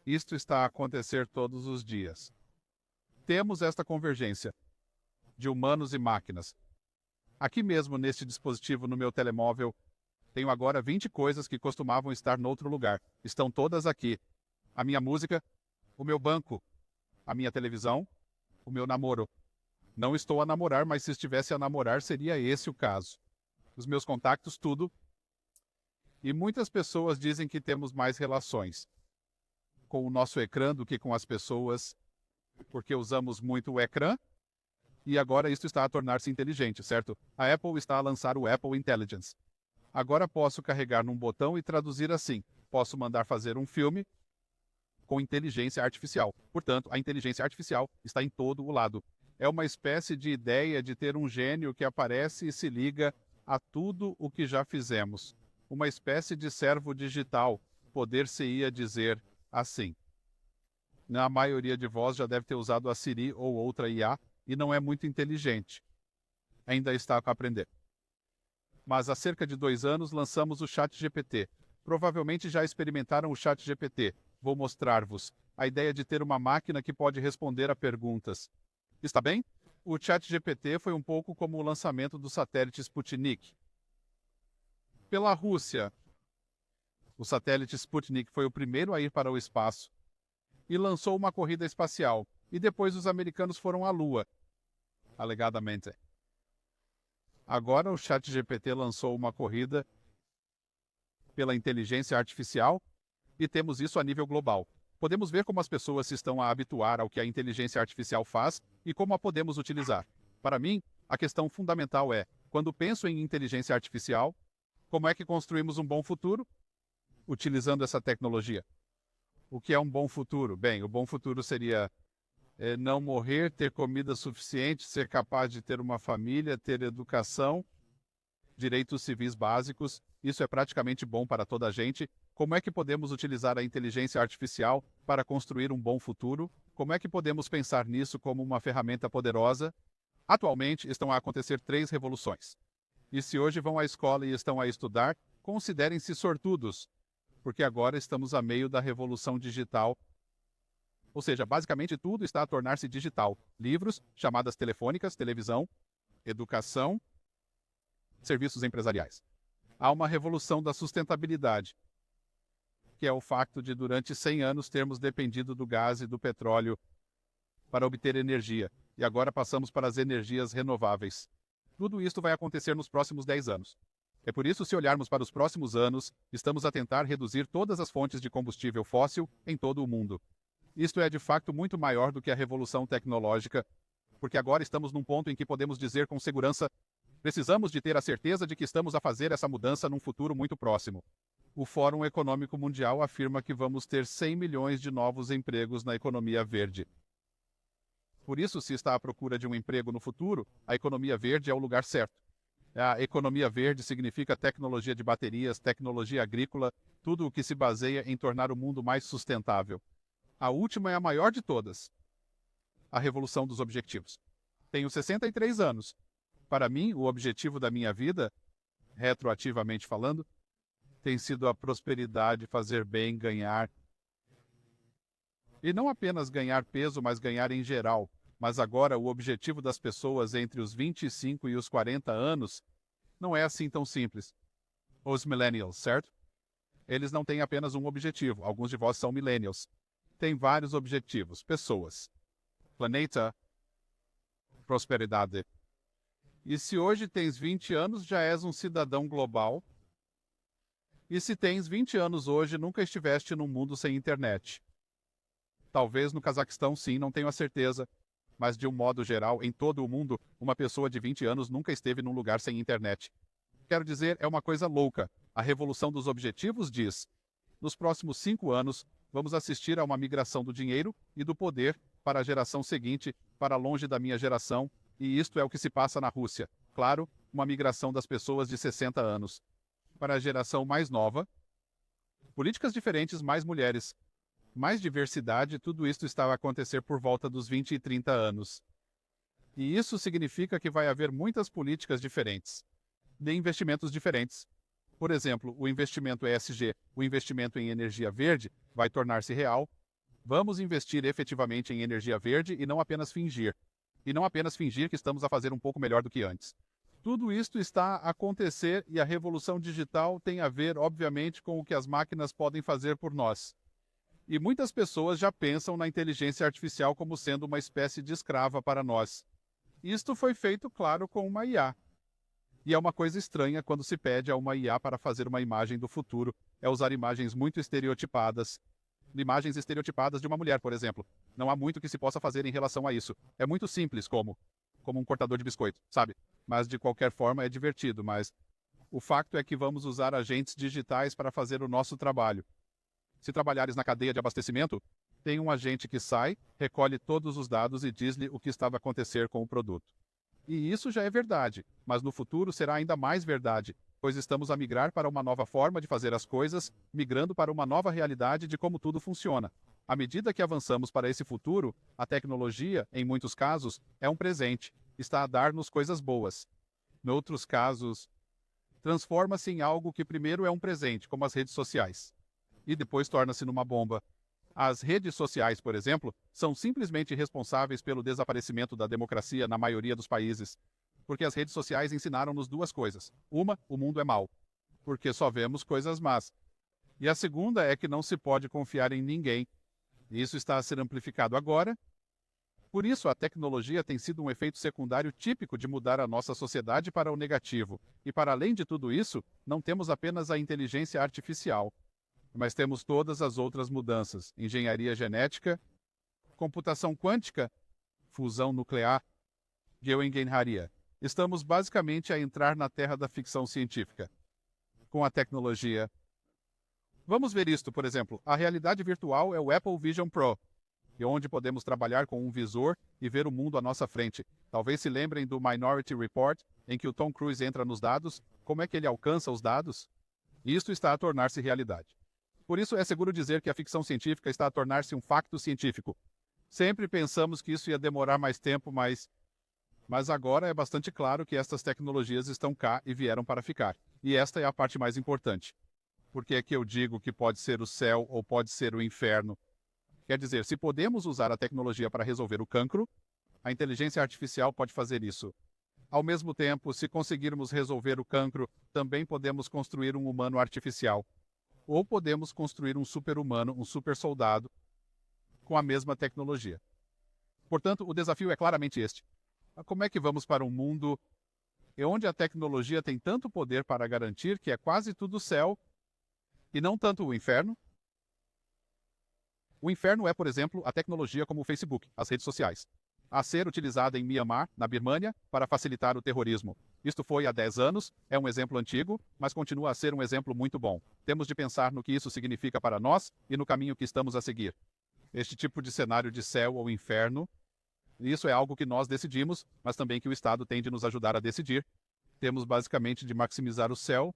Isto está a acontecer todos os dias. Temos esta convergência de humanos e máquinas. Aqui mesmo, neste dispositivo no meu telemóvel, tenho agora 20 coisas que costumavam estar noutro lugar. Estão todas aqui. A minha música, o meu banco, a minha televisão, o meu namoro. Não estou a namorar, mas se estivesse a namorar, seria esse o caso. Os meus contatos, tudo. E muitas pessoas dizem que temos mais relações com o nosso ecrã do que com as pessoas, porque usamos muito o ecrã, e agora isso está a tornar-se inteligente, certo? A Apple está a lançar o Apple Intelligence. Agora posso carregar num botão e traduzir assim. Posso mandar fazer um filme com inteligência artificial. Portanto, a inteligência artificial está em todo o lado. É uma espécie de ideia de ter um gênio que aparece e se liga a tudo o que já fizemos. Uma espécie de servo digital, poder-se-ia dizer assim. A maioria de vós já deve ter usado a Siri ou outra IA e não é muito inteligente. Ainda está a aprender. Mas há cerca de 2 anos lançamos o ChatGPT. Provavelmente já experimentaram o ChatGPT. Vou mostrar-vos a ideia de ter uma máquina que pode responder a perguntas. Está bem? O ChatGPT foi um pouco como o lançamento do satélite Sputnik. Pela Rússia, o satélite Sputnik foi o primeiro a ir para o espaço e lançou uma corrida espacial. E depois os americanos foram à Lua, alegadamente. Agora o ChatGPT lançou uma corrida pela inteligência artificial e temos isso a nível global. Podemos ver como as pessoas se estão a habituar ao que a inteligência artificial faz e como a podemos utilizar. Para mim, a questão fundamental é, quando penso em inteligência artificial, como é que construímos um bom futuro? Utilizando essa tecnologia. O que é um bom futuro? Bem, o bom futuro seria não morrer, ter comida suficiente, ser capaz de ter uma família, ter educação, direitos civis básicos. Isso é praticamente bom para toda a gente. Como é que podemos utilizar a inteligência artificial para construir um bom futuro? Como é que podemos pensar nisso como uma ferramenta poderosa? Atualmente estão a acontecer 3 revoluções. E se hoje vão à escola e estão a estudar, considerem-se sortudos, porque agora estamos a meio da revolução digital. Ou seja, basicamente tudo está a tornar-se digital. Livros, chamadas telefônicas, televisão, educação, serviços empresariais. Há uma revolução da sustentabilidade, que é o facto de durante 100 anos termos dependido do gás e do petróleo para obter energia, e agora passamos para as energias renováveis. Tudo isso vai acontecer nos próximos 10 anos. É por isso, se olharmos para os próximos anos, estamos a tentar reduzir todas as fontes de combustível fóssil em todo o mundo. Isto é de facto muito maior do que a revolução tecnológica, porque agora estamos num ponto em que podemos dizer com segurança: precisamos de ter a certeza de que estamos a fazer essa mudança num futuro muito próximo. O Fórum Econômico Mundial afirma que vamos ter 100 milhões de novos empregos na economia verde. Por isso, se está à procura de um emprego no futuro, a economia verde é o lugar certo. A economia verde significa tecnologia de baterias, tecnologia agrícola, tudo o que se baseia em tornar o mundo mais sustentável. A última é a maior de todas, a revolução dos objetivos. Tenho 63 anos. Para mim, o objetivo da minha vida, retroativamente falando, tem sido a prosperidade, fazer bem, ganhar. E não apenas ganhar peso, mas ganhar em geral. Mas agora o objetivo das pessoas entre os 25 e os 40 anos não é assim tão simples. Os millennials, certo? Eles não têm apenas um objetivo. Alguns de vós são millennials. Tem vários objetivos. Pessoas, planeta, prosperidade. E se hoje tens 20 anos, já és um cidadão global. E se tens 20 anos hoje, nunca estiveste num mundo sem internet. Talvez no Cazaquistão, sim, não tenho a certeza. Mas de um modo geral, em todo o mundo, uma pessoa de 20 anos nunca esteve num lugar sem internet. Quero dizer, é uma coisa louca. A revolução dos objetivos diz: nos próximos 5 anos, vamos assistir a uma migração do dinheiro e do poder para a geração seguinte, para longe da minha geração, e isto é o que se passa na Rússia. Claro, uma migração das pessoas de 60 anos. Para a geração mais nova, políticas diferentes, mais mulheres, mais diversidade, tudo isso está a acontecer por volta dos 20 e 30 anos. E isso significa que vai haver muitas políticas diferentes, de investimentos diferentes. Por exemplo, o investimento ESG, o investimento em energia verde, vai tornar-se real, Vamos investir efetivamente em energia verde e não apenas fingir. E não apenas fingir que estamos a fazer um pouco melhor do que antes. Tudo isto está a acontecer e a revolução digital tem a ver, obviamente, com o que as máquinas podem fazer por nós. E muitas pessoas já pensam na inteligência artificial como sendo uma espécie de escrava para nós. Isto foi feito, claro, com uma IA. E é uma coisa estranha quando se pede a uma IA para fazer uma imagem do futuro, é usar imagens muito estereotipadas. Imagens estereotipadas de uma mulher, por exemplo. Não há muito que se possa fazer em relação a isso. É muito simples, como um cortador de biscoito, sabe? Mas de qualquer forma é divertido, mas o facto é que vamos usar agentes digitais para fazer o nosso trabalho. Se trabalhares na cadeia de abastecimento, tem um agente que sai, recolhe todos os dados e diz-lhe o que estava a acontecer com o produto. E isso já é verdade, mas no futuro será ainda mais verdade, pois estamos a migrar para uma nova forma de fazer as coisas, migrando para uma nova realidade de como tudo funciona. À medida que avançamos para esse futuro, a tecnologia, em muitos casos, é um presente, está a dar-nos coisas boas. Em outros casos, transforma-se em algo que primeiro é um presente, como as redes sociais, e depois torna-se numa bomba. As redes sociais, por exemplo, são simplesmente responsáveis pelo desaparecimento da democracia na maioria dos países, porque as redes sociais ensinaram-nos duas coisas. Uma, o mundo é mau, porque só vemos coisas más. E a segunda é que não se pode confiar em ninguém. Isso está a ser amplificado agora. Por isso, a tecnologia tem sido um efeito secundário típico de mudar a nossa sociedade para o negativo. E para além de tudo isso, não temos apenas a inteligência artificial, mas temos todas as outras mudanças: engenharia genética, computação quântica, fusão nuclear, geoengenharia. Estamos basicamente a entrar na terra da ficção científica. Com a tecnologia. Vamos ver isto, por exemplo. A realidade virtual é o Apple Vision Pro, onde podemos trabalhar com um visor e ver o mundo à nossa frente. Talvez se lembrem do Minority Report, em que o Tom Cruise entra nos dados. Como é que ele alcança os dados? Isto está a tornar-se realidade. Por isso é seguro dizer que a ficção científica está a tornar-se um facto científico. Sempre pensamos que isso ia demorar mais tempo, mas agora é bastante claro que estas tecnologias estão cá e vieram para ficar. E esta é a parte mais importante. Porque é que eu digo que pode ser o céu ou pode ser o inferno? Quer dizer, se podemos usar a tecnologia para resolver o cancro, a inteligência artificial pode fazer isso. Ao mesmo tempo, se conseguirmos resolver o cancro, também podemos construir um humano artificial. Ou podemos construir um super-humano, um super-soldado, com a mesma tecnologia. Portanto, o desafio é claramente este. Como é que vamos para um mundo onde a tecnologia tem tanto poder para garantir que é quase tudo céu e não tanto o inferno? O inferno é, por exemplo, a tecnologia como o Facebook, as redes sociais, a ser utilizada em Myanmar, na Birmânia, para facilitar o terrorismo. Isto foi há 10 anos, é um exemplo antigo, mas continua a ser um exemplo muito bom. Temos de pensar no que isso significa para nós e no caminho que estamos a seguir. Este tipo de cenário de céu ou inferno, isso é algo que nós decidimos, mas também que o Estado tem de nos ajudar a decidir. Temos basicamente de maximizar o céu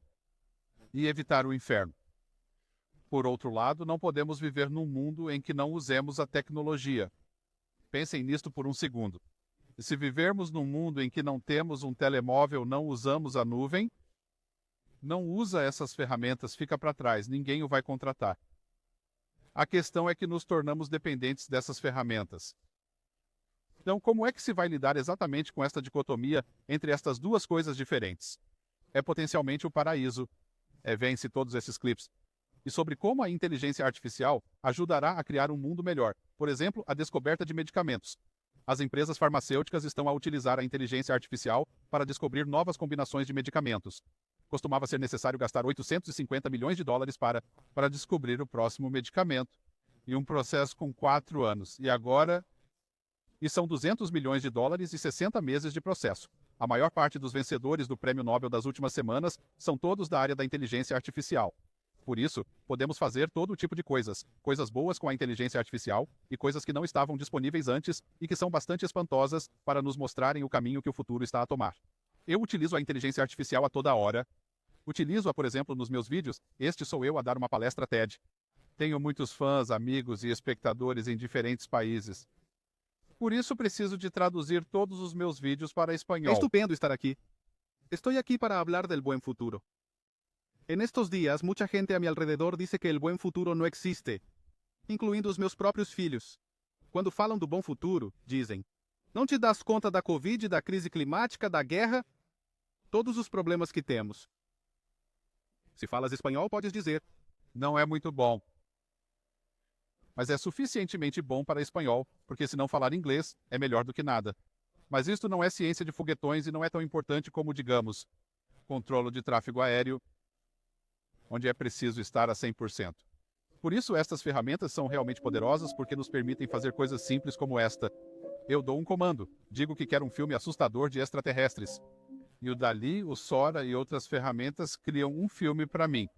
e evitar o inferno. Por outro lado, não podemos viver num mundo em que não usemos a tecnologia. Pensem nisto por um segundo. Se vivermos num mundo em que não temos um telemóvel, não usamos a nuvem, não usa essas ferramentas, fica para trás, ninguém o vai contratar. A questão é que nos tornamos dependentes dessas ferramentas. Então, como é que se vai lidar exatamente com esta dicotomia entre estas duas coisas diferentes? É potencialmente o paraíso. Vence todos esses clipes. E sobre como a inteligência artificial ajudará a criar um mundo melhor. Por exemplo, a descoberta de medicamentos. As empresas farmacêuticas estão a utilizar a inteligência artificial para descobrir novas combinações de medicamentos. Costumava ser necessário gastar 850 milhões de dólares para descobrir o próximo medicamento. E um processo com 4 anos. E são 200 milhões de dólares e 60 meses de processo. A maior parte dos vencedores do Prêmio Nobel das últimas semanas são todos da área da inteligência artificial. Por isso, podemos fazer todo tipo de coisas boas com a inteligência artificial e coisas que não estavam disponíveis antes e que são bastante espantosas para nos mostrarem o caminho que o futuro está a tomar. Eu utilizo a inteligência artificial a toda hora. Utilizo-a, por exemplo, nos meus vídeos. Este sou eu a dar uma palestra TED. Tenho muitos fãs, amigos e espectadores em diferentes países. Por isso, preciso de traduzir todos os meus vídeos para espanhol. Es estupendo estar aquí. Estoy aquí para hablar del buen futuro. En estos días, mucha gente a mi alrededor dice que el buen futuro no existe. incluindo os meus próprios filhos. Quando falam do bom futuro, dizem: não te das conta da Covid, da crise climática, da guerra, todos os problemas que temos. Se falas espanhol, podes dizer: não é muito bom. Mas é suficientemente bom para espanhol, porque se não falar inglês, é melhor do que nada. Mas isto não é ciência de foguetões e não é tão importante como, digamos, controle de tráfego aéreo, onde é preciso estar a 100%. Por isso, estas ferramentas são realmente poderosas porque nos permitem fazer coisas simples como esta. Eu dou um comando, digo que quero um filme assustador de extraterrestres. E o DALL-E, o Sora e outras ferramentas criam um filme para mim.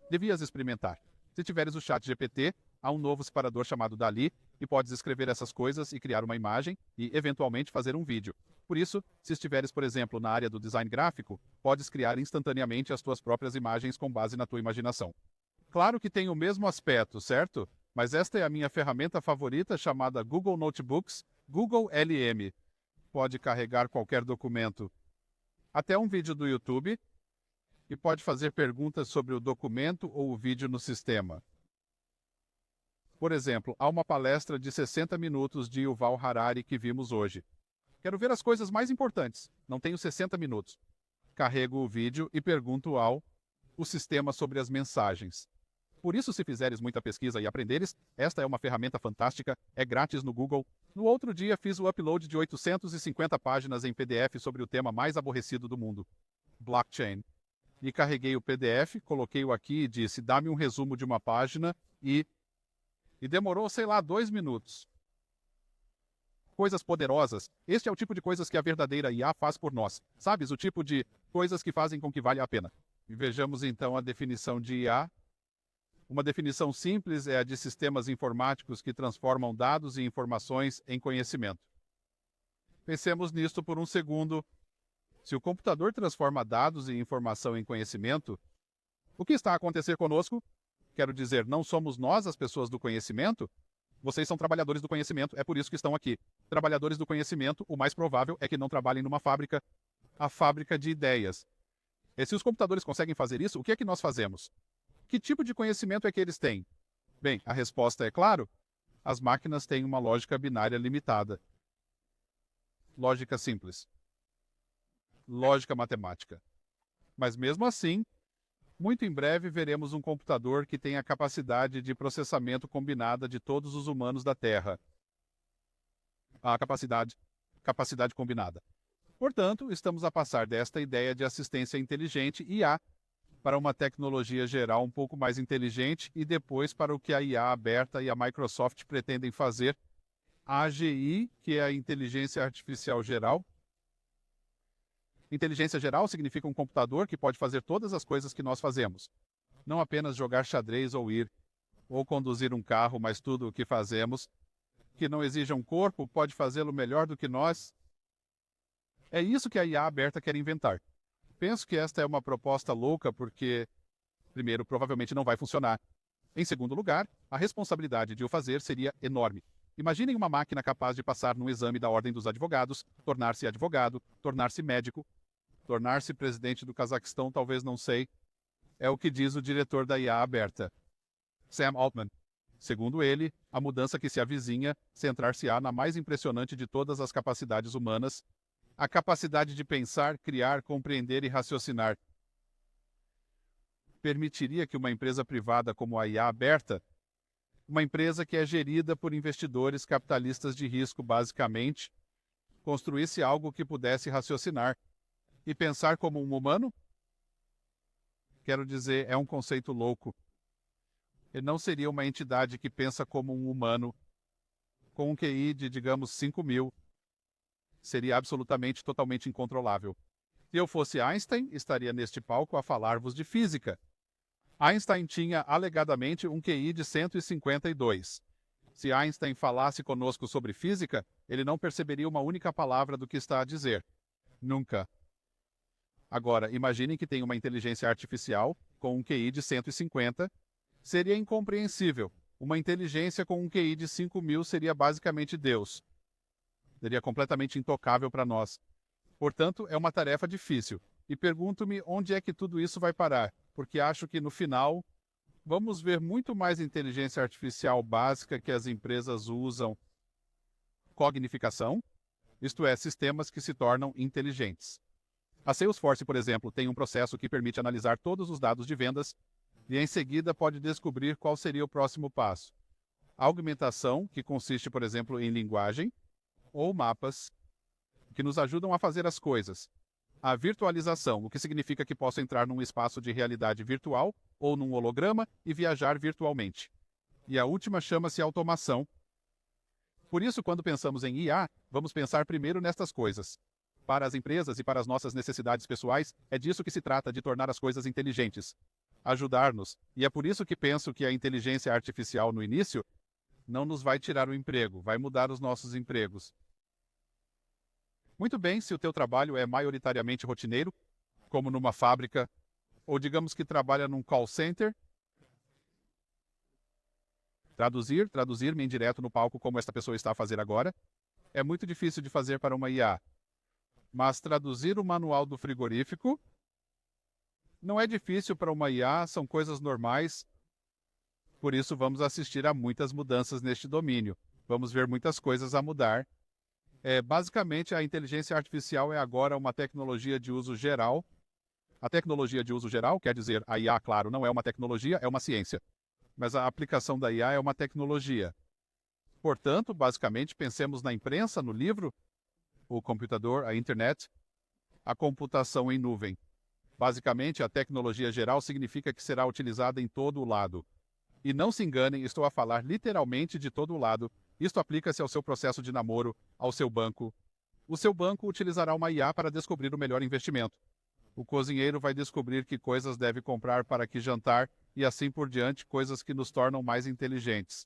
Devias experimentar. Se tiveres o ChatGPT, há um novo separador chamado DALL-E e podes escrever essas coisas e criar uma imagem e, eventualmente, fazer um vídeo. Por isso, se estiveres, por exemplo, na área do design gráfico, podes criar instantaneamente as tuas próprias imagens com base na tua imaginação. Claro que tem o mesmo aspecto, certo? Mas esta é a minha ferramenta favorita chamada Google Notebooks, Google LM. Pode carregar qualquer documento, até um vídeo do YouTube, e pode fazer perguntas sobre o documento ou o vídeo no sistema. Por exemplo, há uma palestra de 60 minutos de Yuval Harari que vimos hoje. Quero ver as coisas mais importantes. Não tenho 60 minutos. Carrego o vídeo e pergunto ao sistema sobre as mensagens. Por isso, se fizeres muita pesquisa e aprenderes, esta é uma ferramenta fantástica, é grátis no Google. No outro dia fiz o upload de 850 páginas em PDF sobre o tema mais aborrecido do mundo, blockchain. E carreguei o PDF, coloquei-o aqui e disse: dá-me um resumo de uma página e demorou, sei lá, 2 minutos. Coisas poderosas. Este é o tipo de coisas que a verdadeira IA faz por nós. Sabes, o tipo de coisas que fazem com que valha a pena. E vejamos então a definição de IA. Uma definição simples é a de sistemas informáticos que transformam dados e informações em conhecimento. Pensemos nisto por um segundo. Se o computador transforma dados e informação em conhecimento, o que está a acontecer conosco? Quero dizer, não somos nós as pessoas do conhecimento? Vocês são trabalhadores do conhecimento, é por isso que estão aqui. Trabalhadores do conhecimento, o mais provável é que não trabalhem numa fábrica, a fábrica de ideias. E se os computadores conseguem fazer isso, o que é que nós fazemos? Que tipo de conhecimento é que eles têm? Bem, a resposta é claro. As máquinas têm uma lógica binária limitada. Lógica simples. Lógica matemática. Mas mesmo assim, muito em breve veremos um computador que tem a capacidade de processamento combinada de todos os humanos da Terra. A capacidade combinada. Portanto, estamos a passar desta ideia de assistência inteligente, IA, para uma tecnologia geral um pouco mais inteligente e depois para o que a IA aberta e a Microsoft pretendem fazer, a AGI, que é a inteligência artificial geral. Inteligência geral significa um computador que pode fazer todas as coisas que nós fazemos. Não apenas jogar xadrez ou conduzir um carro, mas tudo o que fazemos, que não exija um corpo, pode fazê-lo melhor do que nós. É isso que a IA aberta quer inventar. Penso que esta é uma proposta louca porque, primeiro, provavelmente não vai funcionar. Em segundo lugar, a responsabilidade de o fazer seria enorme. Imaginem uma máquina capaz de passar num exame da Ordem dos Advogados, tornar-se advogado, tornar-se médico, tornar-se presidente do Cazaquistão, talvez não sei. É o que diz o diretor da IA aberta, Sam Altman. Segundo ele, a mudança que se avizinha centrar-se-á na mais impressionante de todas as capacidades humanas, a capacidade de pensar, criar, compreender e raciocinar. Permitiria que uma empresa privada como a IA aberta, uma empresa que é gerida por investidores capitalistas de risco, basicamente, construísse algo que pudesse raciocinar e pensar como um humano? Quero dizer, é um conceito louco. Ele não seria uma entidade que pensa como um humano, com um QI de, digamos, 5.000. Seria absolutamente, totalmente incontrolável. Se eu fosse Einstein, estaria neste palco a falar-vos de física. Einstein tinha, alegadamente, um QI de 152. Se Einstein falasse conosco sobre física, ele não perceberia uma única palavra do que está a dizer. Nunca. Agora, imaginem que tem uma inteligência artificial com um QI de 150. Seria incompreensível. Uma inteligência com um QI de 5.000 seria basicamente Deus. Seria completamente intocável para nós. Portanto, é uma tarefa difícil. E pergunto-me onde é que tudo isso vai parar, porque acho que no final Vamos ver muito mais inteligência artificial básica que as empresas usam. Cognificação, isto é, sistemas que se tornam inteligentes. A Salesforce, por exemplo, tem um processo que permite analisar todos os dados de vendas e, em seguida, pode descobrir qual seria o próximo passo. A augmentação, que consiste, por exemplo, em linguagem, ou mapas, que nos ajudam a fazer as coisas. A virtualização, o que significa que posso entrar num espaço de realidade virtual ou num holograma e viajar virtualmente. E a última chama-se automação. Por isso, quando pensamos em IA, vamos pensar primeiro nestas coisas. Para as empresas e para as nossas necessidades pessoais, é disso que se trata, de tornar as coisas inteligentes. Ajudar-nos. E é por isso que penso que a inteligência artificial no início não nos vai tirar o emprego, vai mudar os nossos empregos. Muito bem, se o teu trabalho é maioritariamente rotineiro, como numa fábrica, ou digamos que trabalha num call center, traduzir-me em direto no palco como esta pessoa está a fazer agora, é muito difícil de fazer para uma IA. Mas traduzir o manual do frigorífico não é difícil para uma IA, são coisas normais. Por isso vamos assistir a muitas mudanças neste domínio. Vamos ver muitas coisas a mudar. Basicamente, a inteligência artificial é agora uma tecnologia de uso geral. A tecnologia de uso geral, quer dizer, a IA, claro, não é uma tecnologia, é uma ciência. Mas a aplicação da IA é uma tecnologia. Portanto, basicamente, pensemos na imprensa, no livro, o computador, a internet, a computação em nuvem. Basicamente, a tecnologia geral significa que será utilizada em todo o lado. E não se enganem, estou a falar literalmente de todo o lado. Isto aplica-se ao seu processo de namoro, ao seu banco. O seu banco utilizará uma IA para descobrir o melhor investimento. O cozinheiro vai descobrir que coisas deve comprar para que jantar e assim por diante, coisas que nos tornam mais inteligentes.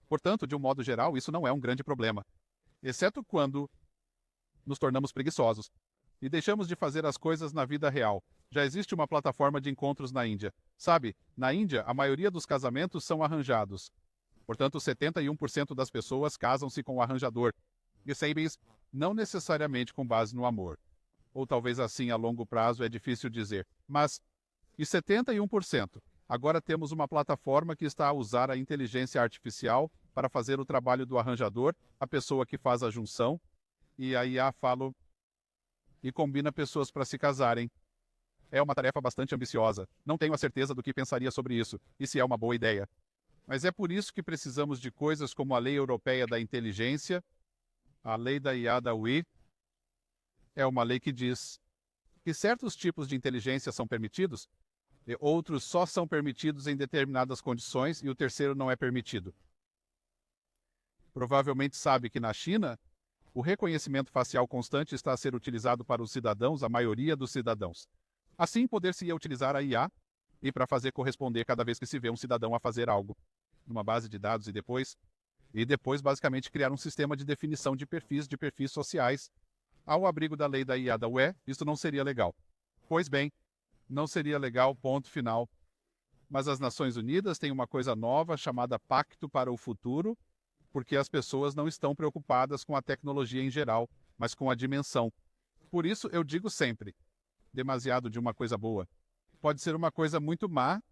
Portanto, de um modo geral, isso não é um grande problema, exceto quando nos tornamos preguiçosos e deixamos de fazer as coisas na vida real. Já existe uma plataforma de encontros na Índia. Sabe, na Índia, a maioria dos casamentos são arranjados. Portanto, 71% das pessoas casam-se com o arranjador. E sabes, não necessariamente com base no amor. Ou talvez assim a longo prazo, é difícil dizer. Mas, e 71%? Agora temos uma plataforma que está a usar a inteligência artificial para fazer o trabalho do arranjador, a pessoa que faz a junção, e a IA fala e combina pessoas para se casarem. É uma tarefa bastante ambiciosa. Não tenho a certeza do que pensaria sobre isso, e se é uma boa ideia. Mas é por isso que precisamos de coisas como a Lei Europeia da Inteligência, a Lei da IA da UI. É uma lei que diz que certos tipos de inteligência são permitidos, e outros só são permitidos em determinadas condições, e o terceiro não é permitido. Provavelmente sabe que na China, o reconhecimento facial constante está a ser utilizado para os cidadãos, a maioria dos cidadãos. Assim, poder-se-ia utilizar a IA e para fazer corresponder cada vez que se vê um cidadão a fazer algo, numa base de dados e depois basicamente criar um sistema de definição de perfis sociais. Ao abrigo da lei da IA da UE, isso não seria legal. Pois bem, não seria legal, ponto final. Mas as Nações Unidas têm uma coisa nova chamada Pacto para o Futuro, porque as pessoas não estão preocupadas com a tecnologia em geral, mas com a dimensão. Por isso eu digo sempre, demasiado de uma coisa boa pode ser uma coisa muito má.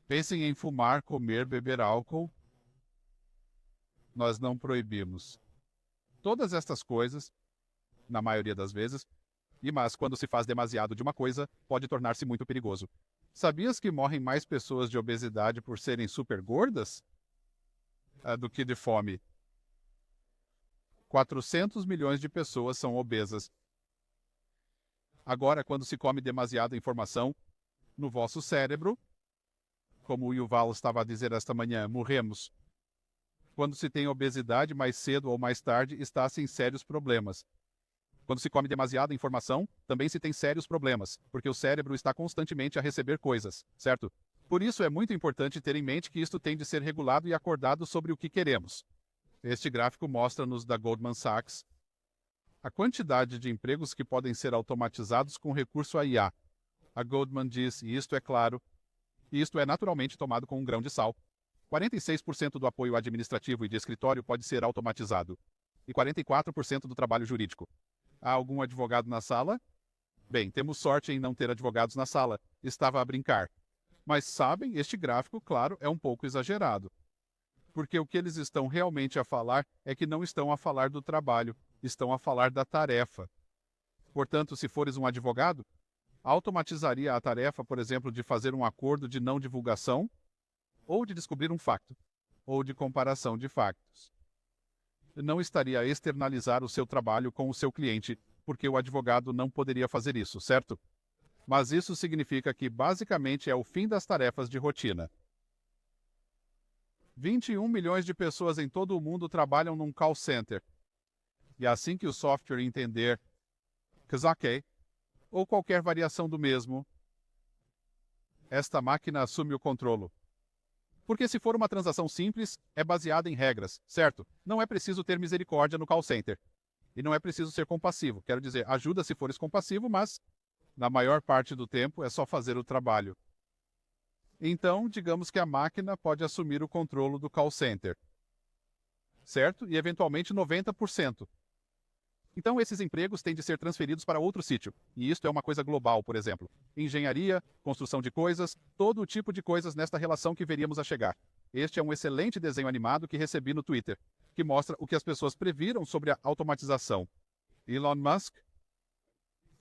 Pensem em fumar, comer, beber álcool. Nós não proibimos. Todas estas coisas, na maioria das vezes, mas quando se faz demasiado de uma coisa, pode tornar-se muito perigoso. Sabias que morrem mais pessoas de obesidade por serem super gordas do que de fome? 400 milhões de pessoas são obesas. Agora, quando se come demasiada informação, no vosso cérebro, como o Yuval estava a dizer esta manhã, morremos. Quando se tem obesidade, mais cedo ou mais tarde, está-se em sérios problemas. Quando se come demasiada informação, também se tem sérios problemas, porque o cérebro está constantemente a receber coisas, certo? Por isso é muito importante ter em mente que isto tem de ser regulado e acordado sobre o que queremos. Este gráfico mostra-nos da Goldman Sachs a quantidade de empregos que podem ser automatizados com recurso a IA. A Goldman diz, e isto é claro, e isto é naturalmente tomado com um grão de sal. 46% do apoio administrativo e de escritório pode ser automatizado, e 44% do trabalho jurídico. Há algum advogado na sala? Bem, temos sorte em não ter advogados na sala. Estava a brincar. Mas sabem, este gráfico, claro, é um pouco exagerado. Porque o que eles estão realmente a falar é que não estão a falar do trabalho, estão a falar da tarefa. Portanto, se fores um advogado, automatizaria a tarefa, por exemplo, de fazer um acordo de não divulgação, ou de descobrir um facto, ou de comparação de factos. Não estaria a externalizar o seu trabalho com o seu cliente, porque o advogado não poderia fazer isso, certo? Mas isso significa que basicamente é o fim das tarefas de rotina. 21 milhões de pessoas em todo o mundo trabalham num call center. E assim que o software entender Kazake, ou qualquer variação do mesmo, esta máquina assume o controle. Porque se for uma transação simples, é baseada em regras, certo? Não é preciso ter misericórdia no call center. E não é preciso ser compassivo. Quero dizer, ajuda se fores compassivo, mas na maior parte do tempo é só fazer o trabalho. Então, digamos que a máquina pode assumir o controle do call center. Certo? E eventualmente 90%. Então, esses empregos têm de ser transferidos para outro sítio. E isto é uma coisa global, por exemplo. Engenharia, construção de coisas, todo o tipo de coisas nesta relação que veríamos a chegar. Este é um excelente desenho animado que recebi no Twitter, que mostra o que as pessoas previram sobre a automatização. Elon Musk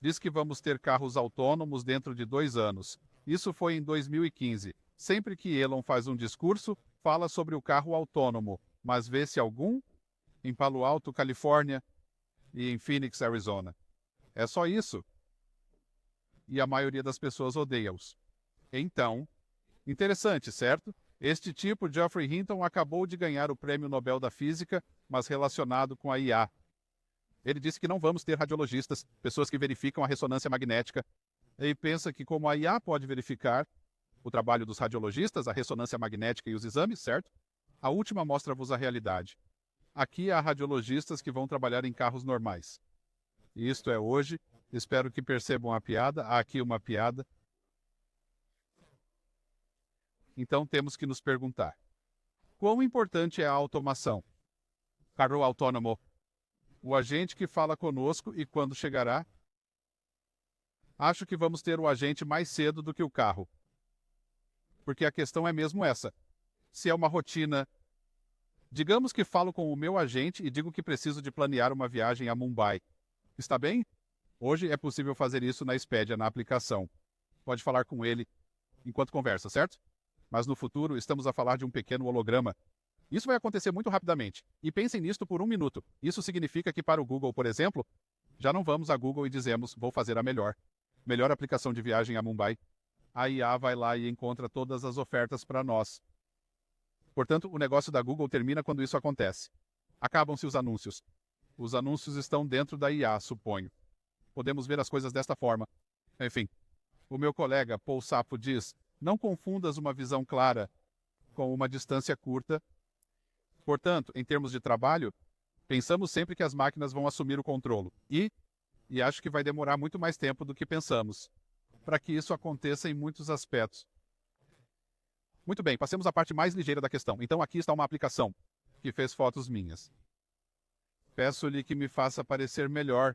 diz que vamos ter carros autônomos dentro de 2 anos. Isso foi em 2015. Sempre que Elon faz um discurso, fala sobre o carro autônomo, mas vê-se algum em Palo Alto, Califórnia, e em Phoenix, Arizona. É só isso. E a maioria das pessoas odeia-os. Então, interessante, certo? Este tipo, Geoffrey Hinton, acabou de ganhar o Prêmio Nobel da Física, mas relacionado com a IA. Ele disse que não vamos ter radiologistas, pessoas que verificam a ressonância magnética. Ele pensa que como a IA pode verificar o trabalho dos radiologistas, a ressonância magnética e os exames, certo? A última mostra-vos a realidade. Aqui há radiologistas que vão trabalhar em carros normais. Isto é hoje. Espero que percebam a piada. Há aqui uma piada. Então temos que nos perguntar: quão importante é a automação? Carro autônomo. O agente que fala conosco e quando chegará? Acho que vamos ter o agente mais cedo do que o carro. Porque a questão é mesmo essa. Se é uma rotina. Digamos que falo com o meu agente e digo que preciso de planear uma viagem a Mumbai. Está bem? Hoje é possível fazer isso na Expedia, na aplicação. Pode falar com ele enquanto conversa, certo? Mas no futuro estamos a falar de um pequeno holograma. Isso vai acontecer muito rapidamente. E pensem nisto por 1 minuto. Isso significa que para o Google, por exemplo, já não vamos a Google e dizemos, vou fazer a melhor aplicação de viagem a Mumbai. A IA vai lá e encontra todas as ofertas para nós. Portanto, o negócio da Google termina quando isso acontece. Acabam-se os anúncios. Os anúncios estão dentro da IA, suponho. Podemos ver as coisas desta forma. Enfim, o meu colega Paul Sapo diz, não confundas uma visão clara com uma distância curta. Portanto, em termos de trabalho, pensamos sempre que as máquinas vão assumir o controle. E acho que vai demorar muito mais tempo do que pensamos, para que isso aconteça em muitos aspectos. Muito bem, passemos à parte mais ligeira da questão. Então aqui está uma aplicação que fez fotos minhas. Peço-lhe que me faça parecer melhor.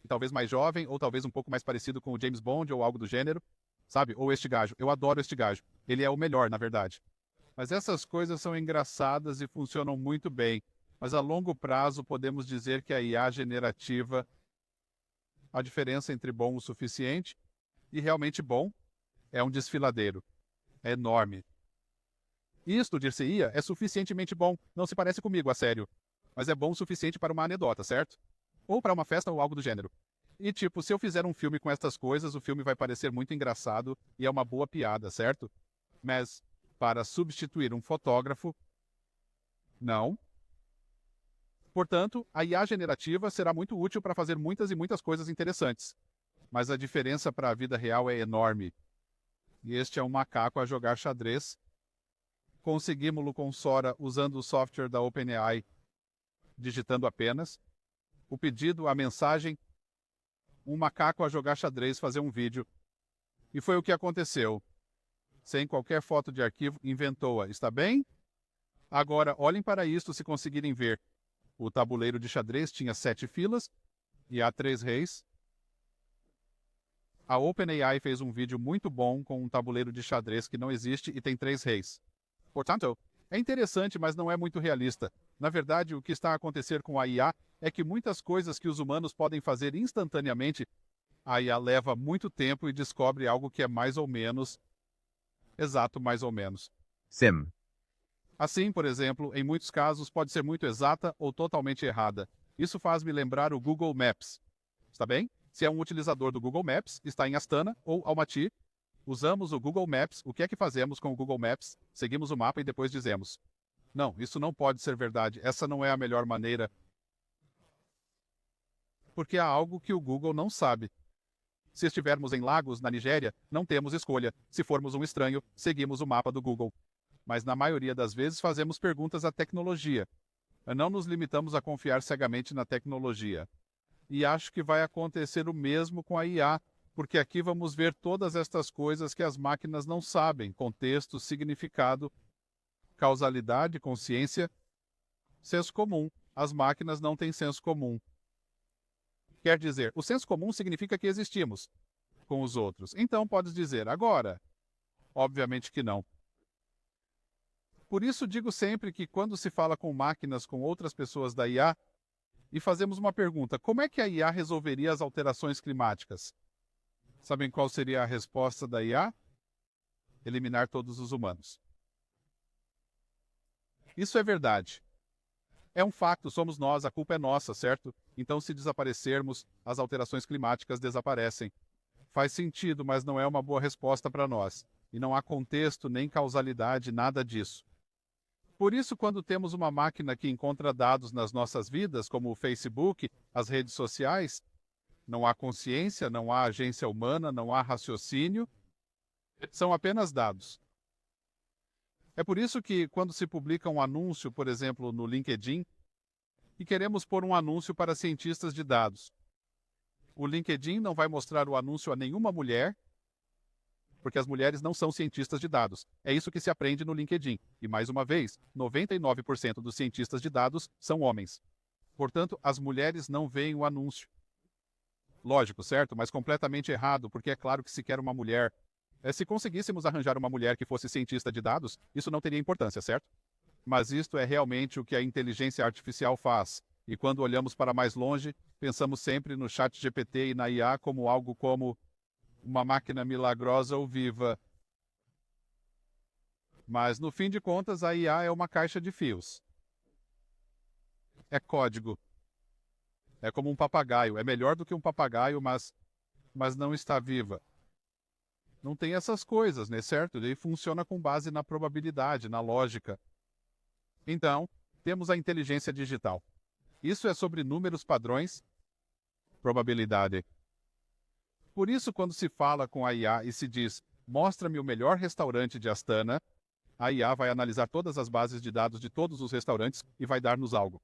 Talvez mais jovem, ou talvez um pouco mais parecido com o James Bond, ou algo do gênero. Sabe? Ou este gajo. Eu adoro este gajo. Ele é o melhor, na verdade. Mas essas coisas são engraçadas e funcionam muito bem. Mas a longo prazo podemos dizer que a IA generativa, a diferença entre bom o suficiente e realmente bom, é um desfiladeiro. É enorme. Isto, dir-se-ia, é suficientemente bom. Não se parece comigo, a sério. Mas é bom o suficiente para uma anedota, certo? Ou para uma festa ou algo do gênero. E tipo, se eu fizer um filme com estas coisas, o filme vai parecer muito engraçado e é uma boa piada, certo? Mas, para substituir um fotógrafo, não. Portanto, a IA generativa será muito útil para fazer muitas e muitas coisas interessantes. Mas a diferença para a vida real é enorme. E este é um macaco a jogar xadrez. Conseguimos-lo com Sora usando o software da OpenAI, digitando apenas o pedido, a mensagem, um macaco a jogar xadrez, fazer um vídeo. E foi o que aconteceu. Sem qualquer foto de arquivo, inventou-a. Está bem? Agora, olhem para isto se conseguirem ver. O tabuleiro de xadrez tinha 7 filas e há 3 reis. A OpenAI fez um vídeo muito bom com um tabuleiro de xadrez que não existe e tem 3 reis. Portanto, é interessante, mas não é muito realista. Na verdade, o que está a acontecer com a IA é que muitas coisas que os humanos podem fazer instantaneamente, a IA leva muito tempo e descobre algo que é mais ou menos exato, mais ou menos. Sim. Assim, por exemplo, em muitos casos pode ser muito exata ou totalmente errada. Isso faz me lembrar o Google Maps. Está bem? Se é um utilizador do Google Maps, está em Astana ou Almaty, usamos o Google Maps, o que é que fazemos com o Google Maps? Seguimos o mapa e depois dizemos: não, isso não pode ser verdade, essa não é a melhor maneira. Porque há algo que o Google não sabe. Se estivermos em Lagos, na Nigéria, não temos escolha. Se formos um estranho, seguimos o mapa do Google. Mas na maioria das vezes fazemos perguntas à tecnologia. Não nos limitamos a confiar cegamente na tecnologia. E acho que vai acontecer o mesmo com a IA, porque aqui vamos ver todas estas coisas que as máquinas não sabem: contexto, significado, causalidade, consciência, senso comum. As máquinas não têm senso comum. Quer dizer, o senso comum significa que existimos com os outros. Então podes dizer, agora? Obviamente que não. Por isso digo sempre que quando se fala com máquinas, com outras pessoas da IA, e fazemos uma pergunta, como é que a IA resolveria as alterações climáticas? Sabem qual seria a resposta da IA? Eliminar todos os humanos. Isso é verdade. É um facto, somos nós, a culpa é nossa, certo? Então, se desaparecermos, as alterações climáticas desaparecem. Faz sentido, mas não é uma boa resposta para nós. E não há contexto, nem causalidade, nada disso. Por isso, quando temos uma máquina que encontra dados nas nossas vidas, como o Facebook, as redes sociais, não há consciência, não há agência humana, não há raciocínio, são apenas dados. É por isso que, quando se publica um anúncio, por exemplo, no LinkedIn, e queremos pôr um anúncio para cientistas de dados, o LinkedIn não vai mostrar o anúncio a nenhuma mulher, porque as mulheres não são cientistas de dados. É isso que se aprende no LinkedIn. E, mais uma vez, 99% dos cientistas de dados são homens. Portanto, as mulheres não veem o anúncio. Lógico, certo? Mas completamente errado, porque é claro que se quer uma mulher. Se conseguíssemos arranjar uma mulher que fosse cientista de dados, isso não teria importância, certo? Mas isto é realmente o que a inteligência artificial faz. E quando olhamos para mais longe, pensamos sempre no ChatGPT e na IA como algo como uma máquina milagrosa ou viva. Mas, no fim de contas, a IA é uma caixa de fios. É código. É como um papagaio. É melhor do que um papagaio, mas não está viva. Não tem essas coisas, né, certo? Ele funciona com base na probabilidade, na lógica. Então, temos a inteligência digital. Isso é sobre números padrões, probabilidade. Por isso, quando se fala com a IA e se diz, mostra-me o melhor restaurante de Astana, a IA vai analisar todas as bases de dados de todos os restaurantes e vai dar-nos algo.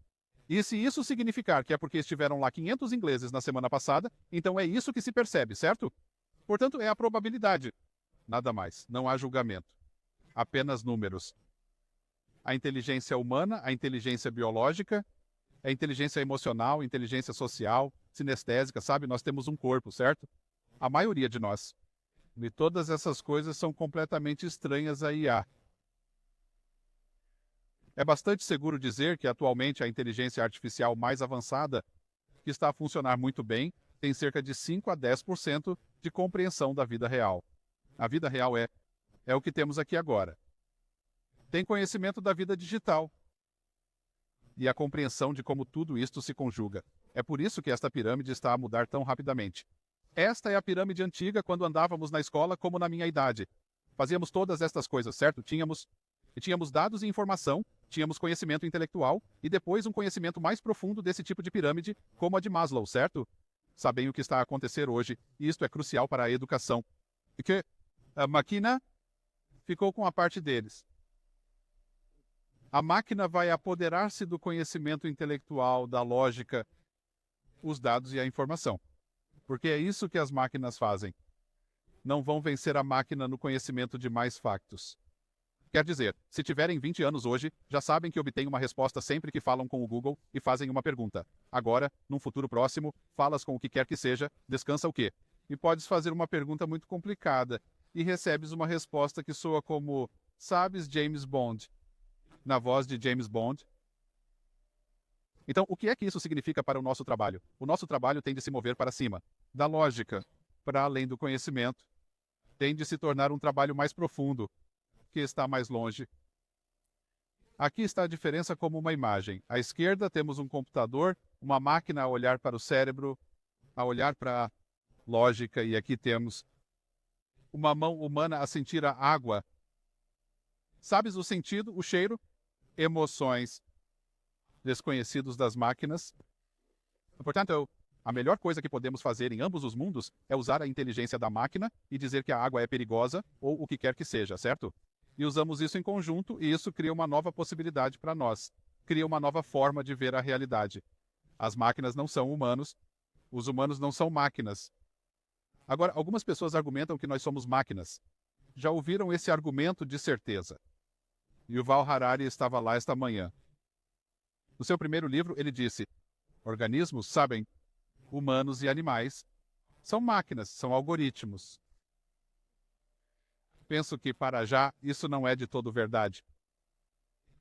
E se isso significar que é porque estiveram lá 500 ingleses na semana passada, então é isso que se percebe, certo? Portanto, é a probabilidade. Nada mais. Não há julgamento. Apenas números. A inteligência humana, a inteligência biológica, a inteligência emocional, a inteligência social, sinestésica, sabe? Nós temos um corpo, certo? A maioria de nós. E todas essas coisas são completamente estranhas à IA. É bastante seguro dizer que atualmente a inteligência artificial mais avançada, que está a funcionar muito bem, tem cerca de 5 a 10% de compreensão da vida real. A vida real é o que temos aqui agora. Tem conhecimento da vida digital e a compreensão de como tudo isto se conjuga. É por isso que esta pirâmide está a mudar tão rapidamente. Esta é a pirâmide antiga quando andávamos na escola, como na minha idade. Fazíamos todas estas coisas, certo? Tínhamos dados e informação, tínhamos conhecimento intelectual e depois um conhecimento mais profundo desse tipo de pirâmide, como a de Maslow, certo? Sabem o que está a acontecer hoje, e isto é crucial para a educação. Porque a máquina ficou com a parte deles. A máquina vai apoderar-se do conhecimento intelectual, da lógica, os dados e a informação. Porque é isso que as máquinas fazem. Não vão vencer a máquina no conhecimento de mais factos. Quer dizer, se tiverem 20 anos hoje, já sabem que obtêm uma resposta sempre que falam com o Google e fazem uma pergunta. Agora, num futuro próximo, falas com o que quer que seja, descansa o quê? e podes fazer uma pergunta muito complicada e recebes uma resposta que soa como: sabes, James Bond, na voz de James Bond. Então, o que é que isso significa para o nosso trabalho? O nosso trabalho tem de se mover para cima, da lógica, para além do conhecimento. Tem de se tornar um trabalho mais profundo, que está mais longe. Aqui está a diferença como uma imagem. À esquerda temos um computador, uma máquina a olhar para o cérebro, a olhar para a lógica, e aqui temos uma mão humana a sentir a água. Sabes o sentido, o cheiro? Emoções desconhecidos das máquinas. Portanto, a melhor coisa que podemos fazer em ambos os mundos é usar a inteligência da máquina e dizer que a água é perigosa ou o que quer que seja, certo? E usamos isso em conjunto e isso cria uma nova possibilidade para nós. Cria uma nova forma de ver a realidade. As máquinas não são humanos, os humanos não são máquinas. Agora, algumas pessoas argumentam que nós somos máquinas. Já ouviram esse argumento de certeza? Yuval Harari estava lá esta manhã. No seu primeiro livro, ele disse: organismos, sabem, humanos e animais, são máquinas, são algoritmos. Penso que, para já, isso não é de todo verdade.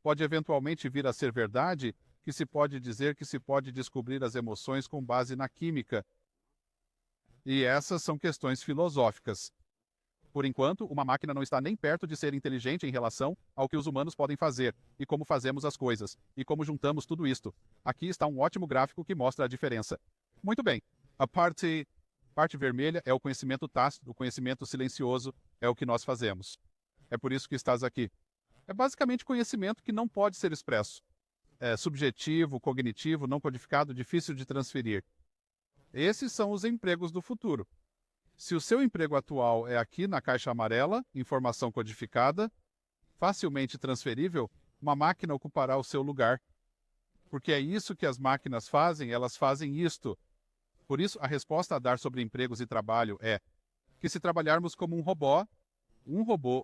Pode eventualmente vir a ser verdade que se pode dizer que se pode descobrir as emoções com base na química. E essas são questões filosóficas. Por enquanto, uma máquina não está nem perto de ser inteligente em relação ao que os humanos podem fazer, e como fazemos as coisas, e como juntamos tudo isto. Aqui está um ótimo gráfico que mostra a diferença. Muito bem, a parte vermelha é o conhecimento tácito, o conhecimento silencioso é o que nós fazemos. É por isso que estás aqui. É basicamente conhecimento que não pode ser expresso. É subjetivo, cognitivo, não codificado, difícil de transferir. Esses são os empregos do futuro. Se o seu emprego atual é aqui na caixa amarela, informação codificada, facilmente transferível, uma máquina ocupará o seu lugar. Porque é isso que as máquinas fazem, elas fazem isto. Por isso, a resposta a dar sobre empregos e trabalho é que se trabalharmos como um robô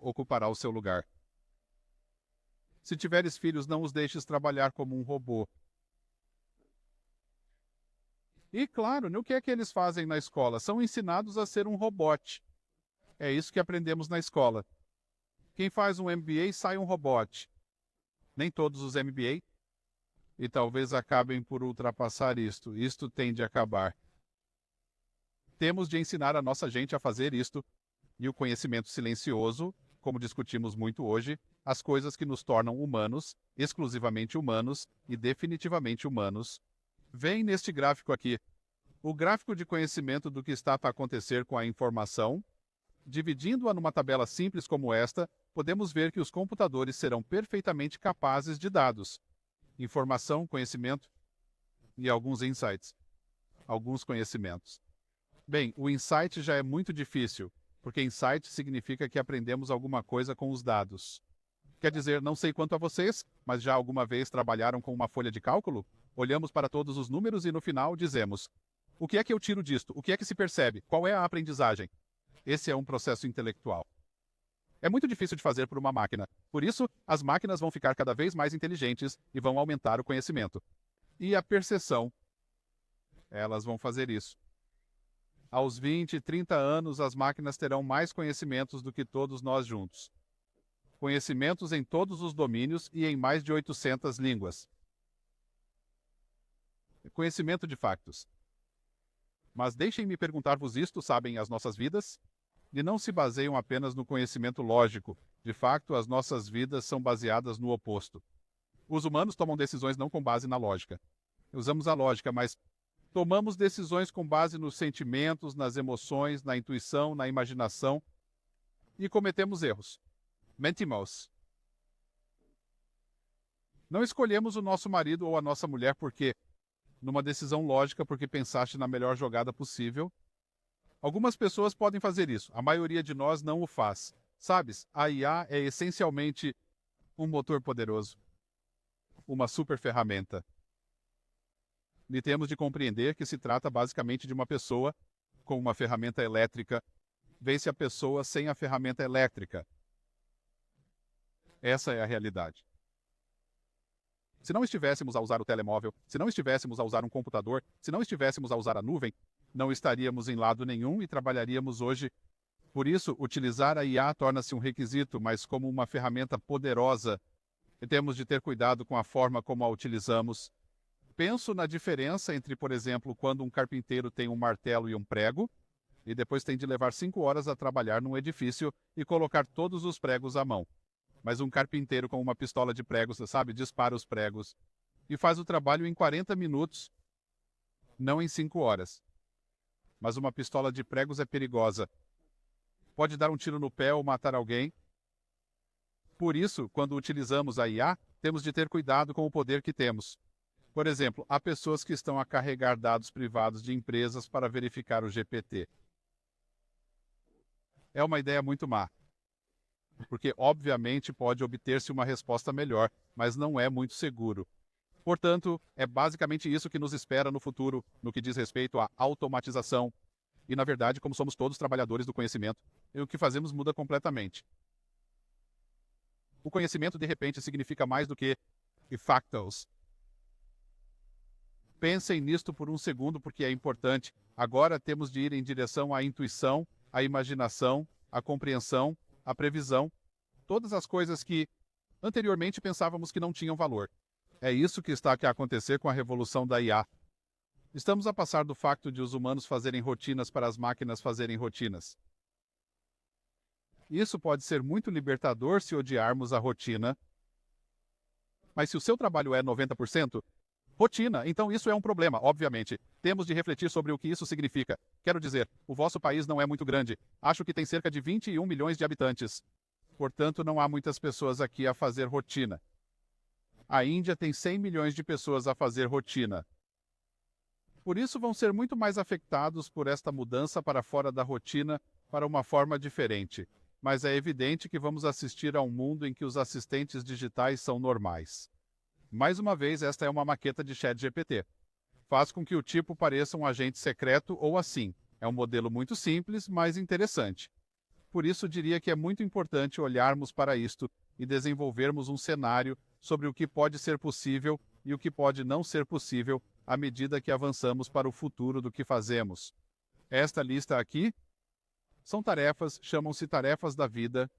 ocupará o seu lugar. Se tiveres filhos, não os deixes trabalhar como um robô. E, claro, o que é que eles fazem na escola? São ensinados a ser um robote. É isso que aprendemos na escola. Quem faz um MBA sai um robote. Nem todos os MBA. E talvez acabem por ultrapassar isto. Isto tem de acabar. Temos de ensinar a nossa gente a fazer isto. E o conhecimento silencioso, como discutimos muito hoje, as coisas que nos tornam humanos, exclusivamente humanos e definitivamente humanos, vem neste gráfico aqui. O gráfico de conhecimento do que está para acontecer com a informação. Dividindo-a numa tabela simples como esta, podemos ver que os computadores serão perfeitamente capazes de dados, informação, conhecimento e alguns insights. Alguns conhecimentos. Bem, o insight já é muito difícil, porque insight significa que aprendemos alguma coisa com os dados. Quer dizer, não sei quanto a vocês, mas já alguma vez trabalharam com uma folha de cálculo? Olhamos para todos os números e no final dizemos: o que é que eu tiro disto? O que é que se percebe? Qual é a aprendizagem? Esse é um processo intelectual. É muito difícil de fazer por uma máquina. Por isso, as máquinas vão ficar cada vez mais inteligentes e vão aumentar o conhecimento. E a percepção. Elas vão fazer isso. Aos 20, 30 anos, as máquinas terão mais conhecimentos do que todos nós juntos. Conhecimentos em todos os domínios e em mais de 800 línguas. Conhecimento de factos. Mas deixem-me perguntar-vos isto, sabem, as nossas vidas? E não se baseiam apenas no conhecimento lógico. De facto, as nossas vidas são baseadas no oposto. Os humanos tomam decisões não com base na lógica. Usamos a lógica, mas tomamos decisões com base nos sentimentos, nas emoções, na intuição, na imaginação e cometemos erros. Mentimos. Não escolhemos o nosso marido ou a nossa mulher porque, numa decisão lógica, porque pensaste na melhor jogada possível. Algumas pessoas podem fazer isso, a maioria de nós não o faz. Sabes, a IA é essencialmente um motor poderoso, uma super ferramenta. E temos de compreender que se trata basicamente de uma pessoa com uma ferramenta elétrica. Vê-se a pessoa sem a ferramenta elétrica. Essa é a realidade. Se não estivéssemos a usar o telemóvel, se não estivéssemos a usar um computador, se não estivéssemos a usar a nuvem, não estaríamos em lado nenhum e trabalharíamos hoje. Por isso, utilizar a IA torna-se um requisito, mas como uma ferramenta poderosa, e temos de ter cuidado com a forma como a utilizamos. Penso na diferença entre, por exemplo, quando um carpinteiro tem um martelo e um prego, e depois tem de levar 5 horas a trabalhar num edifício e colocar todos os pregos à mão. Mas um carpinteiro com uma pistola de pregos, sabe, dispara os pregos e faz o trabalho em 40 minutos, não em 5 horas. Mas uma pistola de pregos é perigosa. Pode dar um tiro no pé ou matar alguém. Por isso, quando utilizamos a IA, temos de ter cuidado com o poder que temos. Por exemplo, há pessoas que estão a carregar dados privados de empresas para verificar o GPT. É uma ideia muito má, porque obviamente pode obter-se uma resposta melhor, mas não é muito seguro. Portanto, é basicamente isso que nos espera no futuro, no que diz respeito à automatização. E, na verdade, como somos todos trabalhadores do conhecimento, o que fazemos muda completamente. O conhecimento, de repente, significa mais do que factos. Pensem nisto por um segundo, porque é importante. Agora temos de ir em direção à intuição, à imaginação, à compreensão, à previsão. Todas as coisas que anteriormente pensávamos que não tinham valor. É isso que está a acontecer com a revolução da IA. Estamos a passar do facto de os humanos fazerem rotinas para as máquinas fazerem rotinas. Isso pode ser muito libertador se odiarmos a rotina. Mas se o seu trabalho é 90%, rotina, então isso é um problema, obviamente. Temos de refletir sobre o que isso significa. Quero dizer, o vosso país não é muito grande. Acho que tem cerca de 21 milhões de habitantes. Portanto, não há muitas pessoas aqui a fazer rotina. A Índia tem 100 milhões de pessoas a fazer rotina. Por isso vão ser muito mais afetados por esta mudança para fora da rotina, para uma forma diferente. Mas é evidente que vamos assistir a um mundo em que os assistentes digitais são normais. Mais uma vez, esta é uma maqueta de ChatGPT. Faz com que o tipo pareça um agente secreto ou assim. É um modelo muito simples, mas interessante. Por isso, diria que é muito importante olharmos para isto e desenvolvermos um cenário sobre o que pode ser possível e o que pode não ser possível à medida que avançamos para o futuro do que fazemos. Esta lista aqui são tarefas, chamam-se tarefas da vida,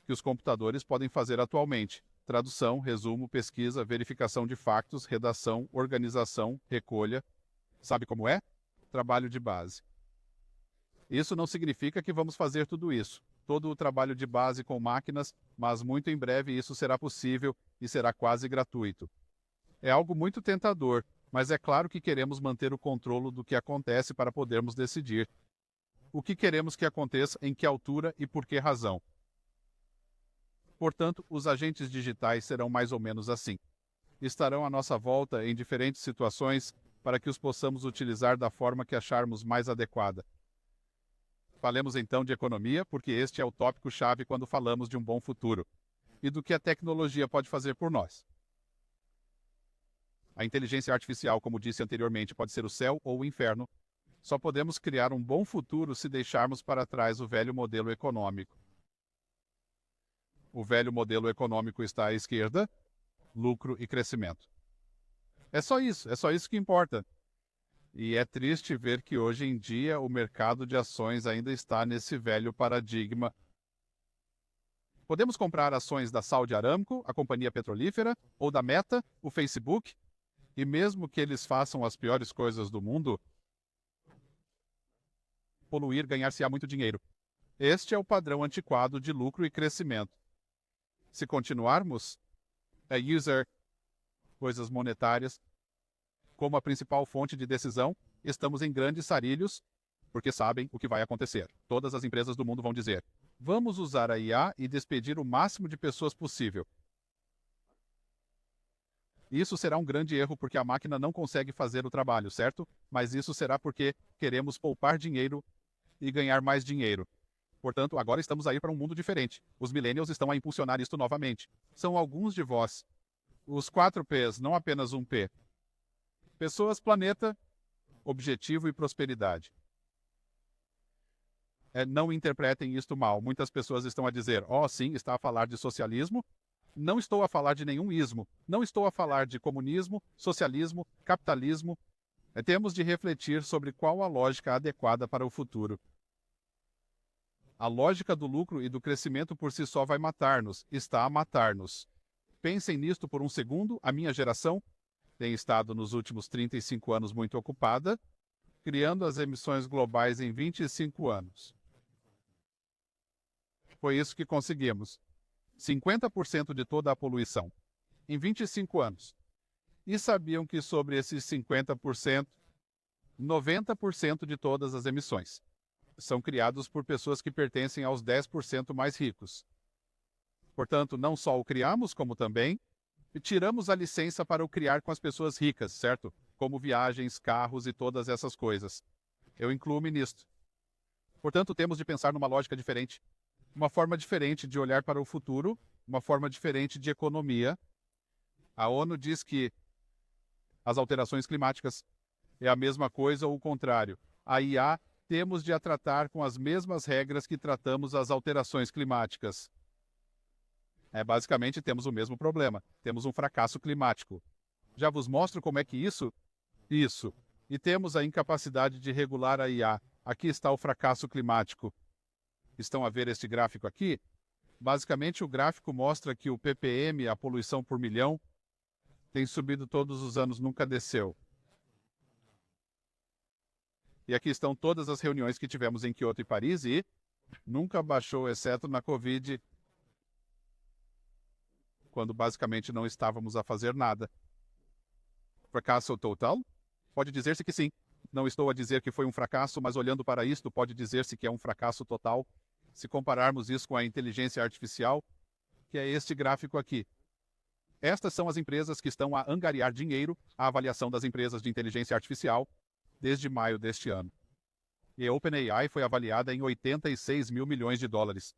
que os computadores podem fazer atualmente. Tradução, resumo, pesquisa, verificação de factos, redação, organização, recolha. Sabe como é? Trabalho de base. Isso não significa que vamos fazer tudo isso, todo o trabalho de base com máquinas, mas muito em breve isso será possível e será quase gratuito. É algo muito tentador, mas é claro que queremos manter o controle do que acontece para podermos decidir o que queremos que aconteça, em que altura e por que razão. Portanto, os agentes digitais serão mais ou menos assim. Estarão à nossa volta em diferentes situações para que os possamos utilizar da forma que acharmos mais adequada. Falemos então de economia, porque este é o tópico-chave quando falamos de um bom futuro, e do que a tecnologia pode fazer por nós. A inteligência artificial, como disse anteriormente, pode ser o céu ou o inferno. Só podemos criar um bom futuro se deixarmos para trás o velho modelo econômico. O velho modelo econômico está à esquerda, lucro e crescimento. É só isso que importa. E é triste ver que hoje em dia o mercado de ações ainda está nesse velho paradigma. Podemos comprar ações da Saudi Aramco, a companhia petrolífera, ou da Meta, o Facebook, e mesmo que eles façam as piores coisas do mundo, poluir, ganhar-se-á muito dinheiro. Este é o padrão antiquado de lucro e crescimento. Se continuarmos user coisas monetárias como a principal fonte de decisão, estamos em grandes sarilhos, porque sabem o que vai acontecer. Todas as empresas do mundo vão dizer: vamos usar a IA e despedir o máximo de pessoas possível. Isso será um grande erro porque a máquina não consegue fazer o trabalho, certo? Mas isso será porque queremos poupar dinheiro e ganhar mais dinheiro. Portanto, agora estamos a ir para um mundo diferente. Os millennials estão a impulsionar isto novamente. São alguns de vós. Os 4 P's, não apenas um P. Pessoas, planeta, objetivo e prosperidade. Não interpretem isto mal. Muitas pessoas estão a dizer: sim, está a falar de socialismo. Não estou a falar de nenhum ismo. Não estou a falar de comunismo, socialismo, capitalismo. Temos de refletir sobre qual a lógica adequada para o futuro. A lógica do lucro e do crescimento por si só vai matar-nos, está a matar-nos. Pensem nisto por um segundo, a minha geração tem estado nos últimos 35 anos muito ocupada, criando as emissões globais em 25 anos. Foi isso que conseguimos. 50% de toda a poluição, em 25 anos. E sabiam que sobre esses 50%, 90% de todas as emissões são criados por pessoas que pertencem aos 10% mais ricos. Portanto, não só o criamos, como também tiramos a licença para o criar com as pessoas ricas, certo? Como viagens, carros e todas essas coisas. Eu incluo-me nisto. Portanto, temos de pensar numa lógica diferente, uma forma diferente de olhar para o futuro, uma forma diferente de economia. A ONU diz que as alterações climáticas é a mesma coisa ou o contrário. A IA temos de a tratar com as mesmas regras que tratamos as alterações climáticas. Basicamente, temos o mesmo problema. Temos um fracasso climático. Já vos mostro como é que isso? Isso. E temos a incapacidade de regular a IA. Aqui está o fracasso climático. Estão a ver este gráfico aqui? Basicamente, o gráfico mostra que o ppm, a poluição por milhão, tem subido todos os anos, nunca desceu. E aqui estão todas as reuniões que tivemos em Kyoto e Paris e nunca baixou, exceto na Covid, quando basicamente não estávamos a fazer nada. Fracasso total? Pode dizer-se que sim. Não estou a dizer que foi um fracasso, mas olhando para isto, pode dizer-se que é um fracasso total, se compararmos isso com a inteligência artificial, que é este gráfico aqui. Estas são as empresas que estão a angariar dinheiro à avaliação das empresas de inteligência artificial desde maio deste ano. E a OpenAI foi avaliada em 86 mil milhões de dólares.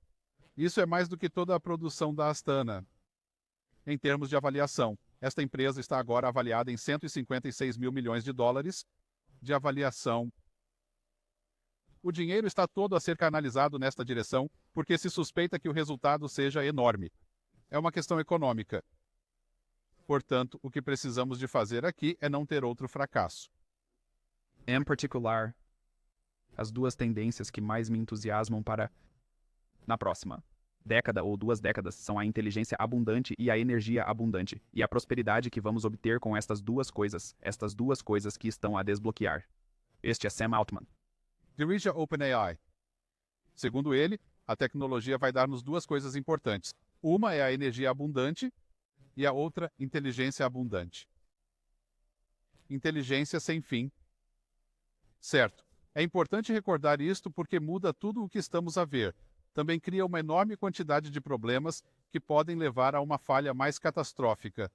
Isso é mais do que toda a produção da Astana. Em termos de avaliação, esta empresa está agora avaliada em 156 mil milhões de dólares de avaliação. O dinheiro está todo a ser canalizado nesta direção porque se suspeita que o resultado seja enorme. É uma questão econômica. Portanto, o que precisamos de fazer aqui é não ter outro fracasso. Em particular, as duas tendências que mais me entusiasmam para na próxima década ou 2 décadas são a inteligência abundante e a energia abundante, e a prosperidade que vamos obter com estas duas coisas que estão a desbloquear. Este é Sam Altman. Dirige a OpenAI. Segundo ele, a tecnologia vai dar-nos duas coisas importantes. Uma é a energia abundante e a outra, inteligência abundante. Inteligência sem fim. Certo. É importante recordar isto porque muda tudo o que estamos a ver. Também cria uma enorme quantidade de problemas que podem levar a uma falha mais catastrófica.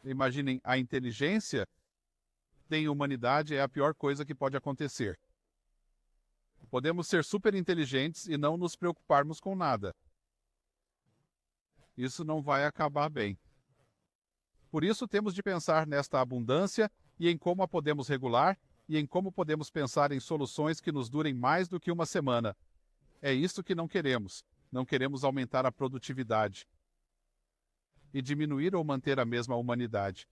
Imaginem, a inteligência em humanidade é a pior coisa que pode acontecer. Podemos ser super inteligentes e não nos preocuparmos com nada. Isso não vai acabar bem. Por isso, temos de pensar nesta abundância e em como a podemos regular e em como podemos pensar em soluções que nos durem mais do que uma semana. É isto que não queremos. Não queremos aumentar a produtividade e diminuir ou manter a mesma humanidade.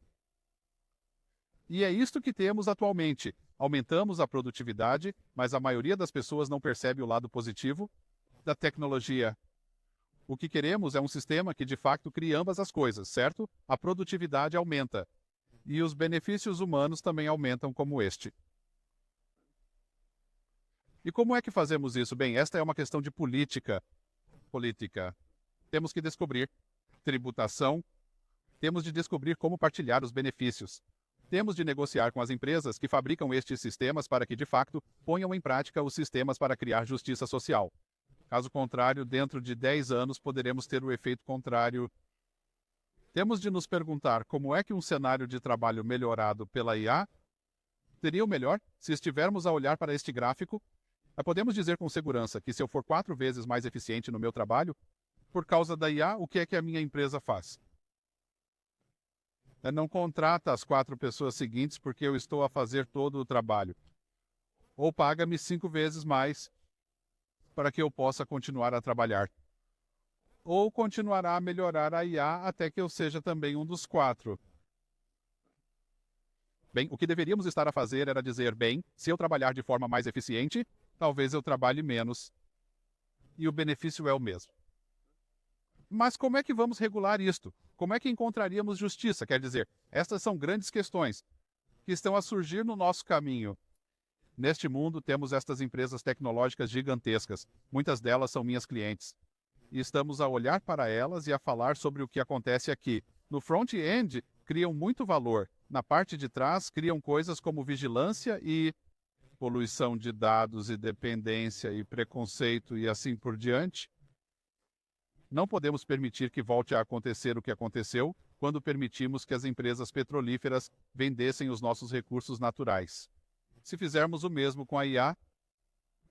E é isto que temos atualmente. Aumentamos a produtividade, mas a maioria das pessoas não percebe o lado positivo da tecnologia. O que queremos é um sistema que de facto crie ambas as coisas, certo? A produtividade aumenta. E os benefícios humanos também aumentam como este. E como é que fazemos isso? Bem, esta é uma questão de política. Temos que descobrir tributação. Temos de descobrir como partilhar os benefícios. Temos de negociar com as empresas que fabricam estes sistemas para que, de facto, ponham em prática os sistemas para criar justiça social. Caso contrário, dentro de 10 anos, poderemos ter o efeito contrário. Temos de nos perguntar como é que um cenário de trabalho melhorado pela IA seria o melhor se estivermos a olhar para este gráfico. Podemos dizer com segurança que se eu for 4 vezes mais eficiente no meu trabalho, por causa da IA, o que é que a minha empresa faz? Não contrata as 4 pessoas seguintes porque eu estou a fazer todo o trabalho. Ou paga-me 5 vezes mais para que eu possa continuar a trabalhar. Ou continuará a melhorar a IA até que eu seja também um dos 4. Bem, o que deveríamos estar a fazer era dizer, bem, se eu trabalhar de forma mais eficiente, talvez eu trabalhe menos. E o benefício é o mesmo. Mas como é que vamos regular isto? Como é que encontraríamos justiça? Quer dizer, estas são grandes questões que estão a surgir no nosso caminho. Neste mundo, temos estas empresas tecnológicas gigantescas. Muitas delas são minhas clientes. E estamos a olhar para elas e a falar sobre o que acontece aqui. No front-end, criam muito valor. Na parte de trás, criam coisas como vigilância e poluição de dados e dependência e preconceito e assim por diante. Não podemos permitir que volte a acontecer o que aconteceu quando permitimos que as empresas petrolíferas vendessem os nossos recursos naturais. Se fizermos o mesmo com a IA,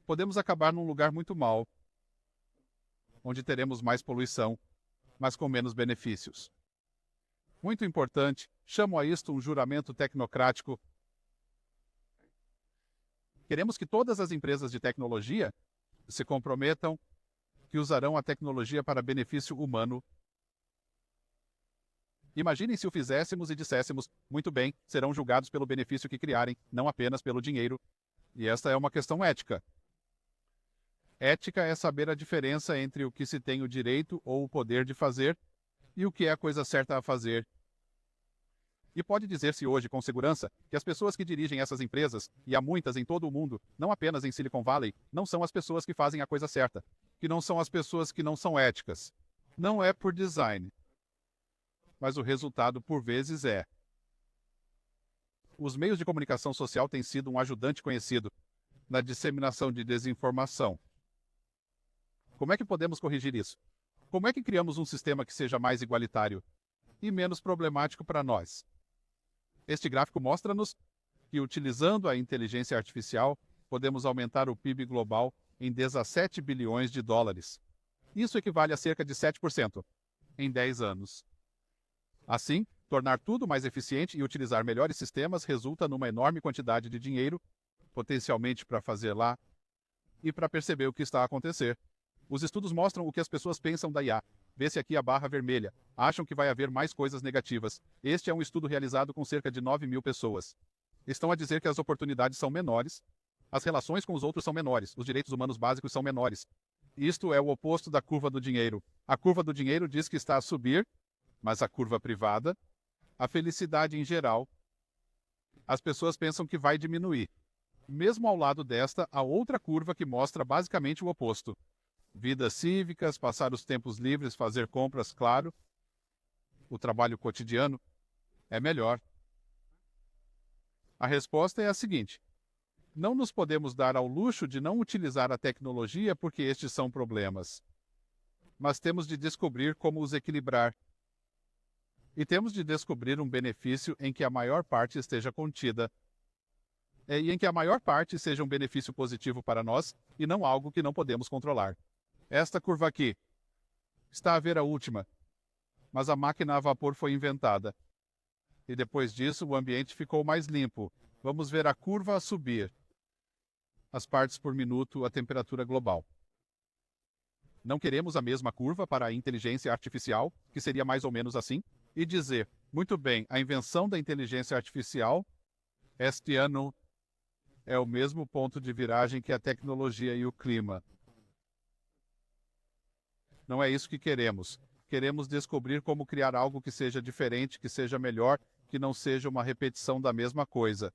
podemos acabar num lugar muito mau, onde teremos mais poluição, mas com menos benefícios. Muito importante, chamo a isto um juramento tecnocrático. Queremos que todas as empresas de tecnologia se comprometam que usarão a tecnologia para benefício humano. Imaginem se o fizéssemos e disséssemos, muito bem, serão julgados pelo benefício que criarem, não apenas pelo dinheiro. E esta é uma questão ética. Ética é saber a diferença entre o que se tem o direito ou o poder de fazer e o que é a coisa certa a fazer. E pode dizer-se hoje, com segurança, que as pessoas que dirigem essas empresas, e há muitas em todo o mundo, não apenas em Silicon Valley, não são as pessoas que fazem a coisa certa, que não são as pessoas que não são éticas. Não é por design. Mas o resultado, por vezes, é. Os meios de comunicação social têm sido um ajudante conhecido na disseminação de desinformação. Como é que podemos corrigir isso? Como é que criamos um sistema que seja mais igualitário e menos problemático para nós? Este gráfico mostra-nos que, utilizando a inteligência artificial, podemos aumentar o PIB global em 17 bilhões de dólares. Isso equivale a cerca de 7% em 10 anos. Assim, tornar tudo mais eficiente e utilizar melhores sistemas resulta numa enorme quantidade de dinheiro, potencialmente para fazer lá e para perceber o que está a acontecer. Os estudos mostram o que as pessoas pensam da IA. Vê-se aqui a barra vermelha. Acham que vai haver mais coisas negativas. Este é um estudo realizado com cerca de 9.000 pessoas. Estão a dizer que as oportunidades são menores, as relações com os outros são menores, os direitos humanos básicos são menores. Isto é o oposto da curva do dinheiro. A curva do dinheiro diz que está a subir, mas a curva privada, a felicidade em geral, as pessoas pensam que vai diminuir. Mesmo ao lado desta, há outra curva que mostra basicamente o oposto. Vidas cívicas, passar os tempos livres, fazer compras, claro. O trabalho cotidiano é melhor. A resposta é a seguinte: não nos podemos dar ao luxo de não utilizar a tecnologia porque estes são problemas. Mas temos de descobrir como os equilibrar. E temos de descobrir um benefício em que a maior parte esteja contida. E em que a maior parte seja um benefício positivo para nós e não algo que não podemos controlar. Esta curva aqui está a ver a última, mas a máquina a vapor foi inventada. E depois disso o ambiente ficou mais limpo. Vamos ver a curva a subir. As partes por minuto, a temperatura global. Não queremos a mesma curva para a inteligência artificial, que seria mais ou menos assim, e dizer, muito bem, a invenção da inteligência artificial, este ano, é o mesmo ponto de viragem que a tecnologia e o clima. Não é isso que queremos. Queremos descobrir como criar algo que seja diferente, que seja melhor, que não seja uma repetição da mesma coisa.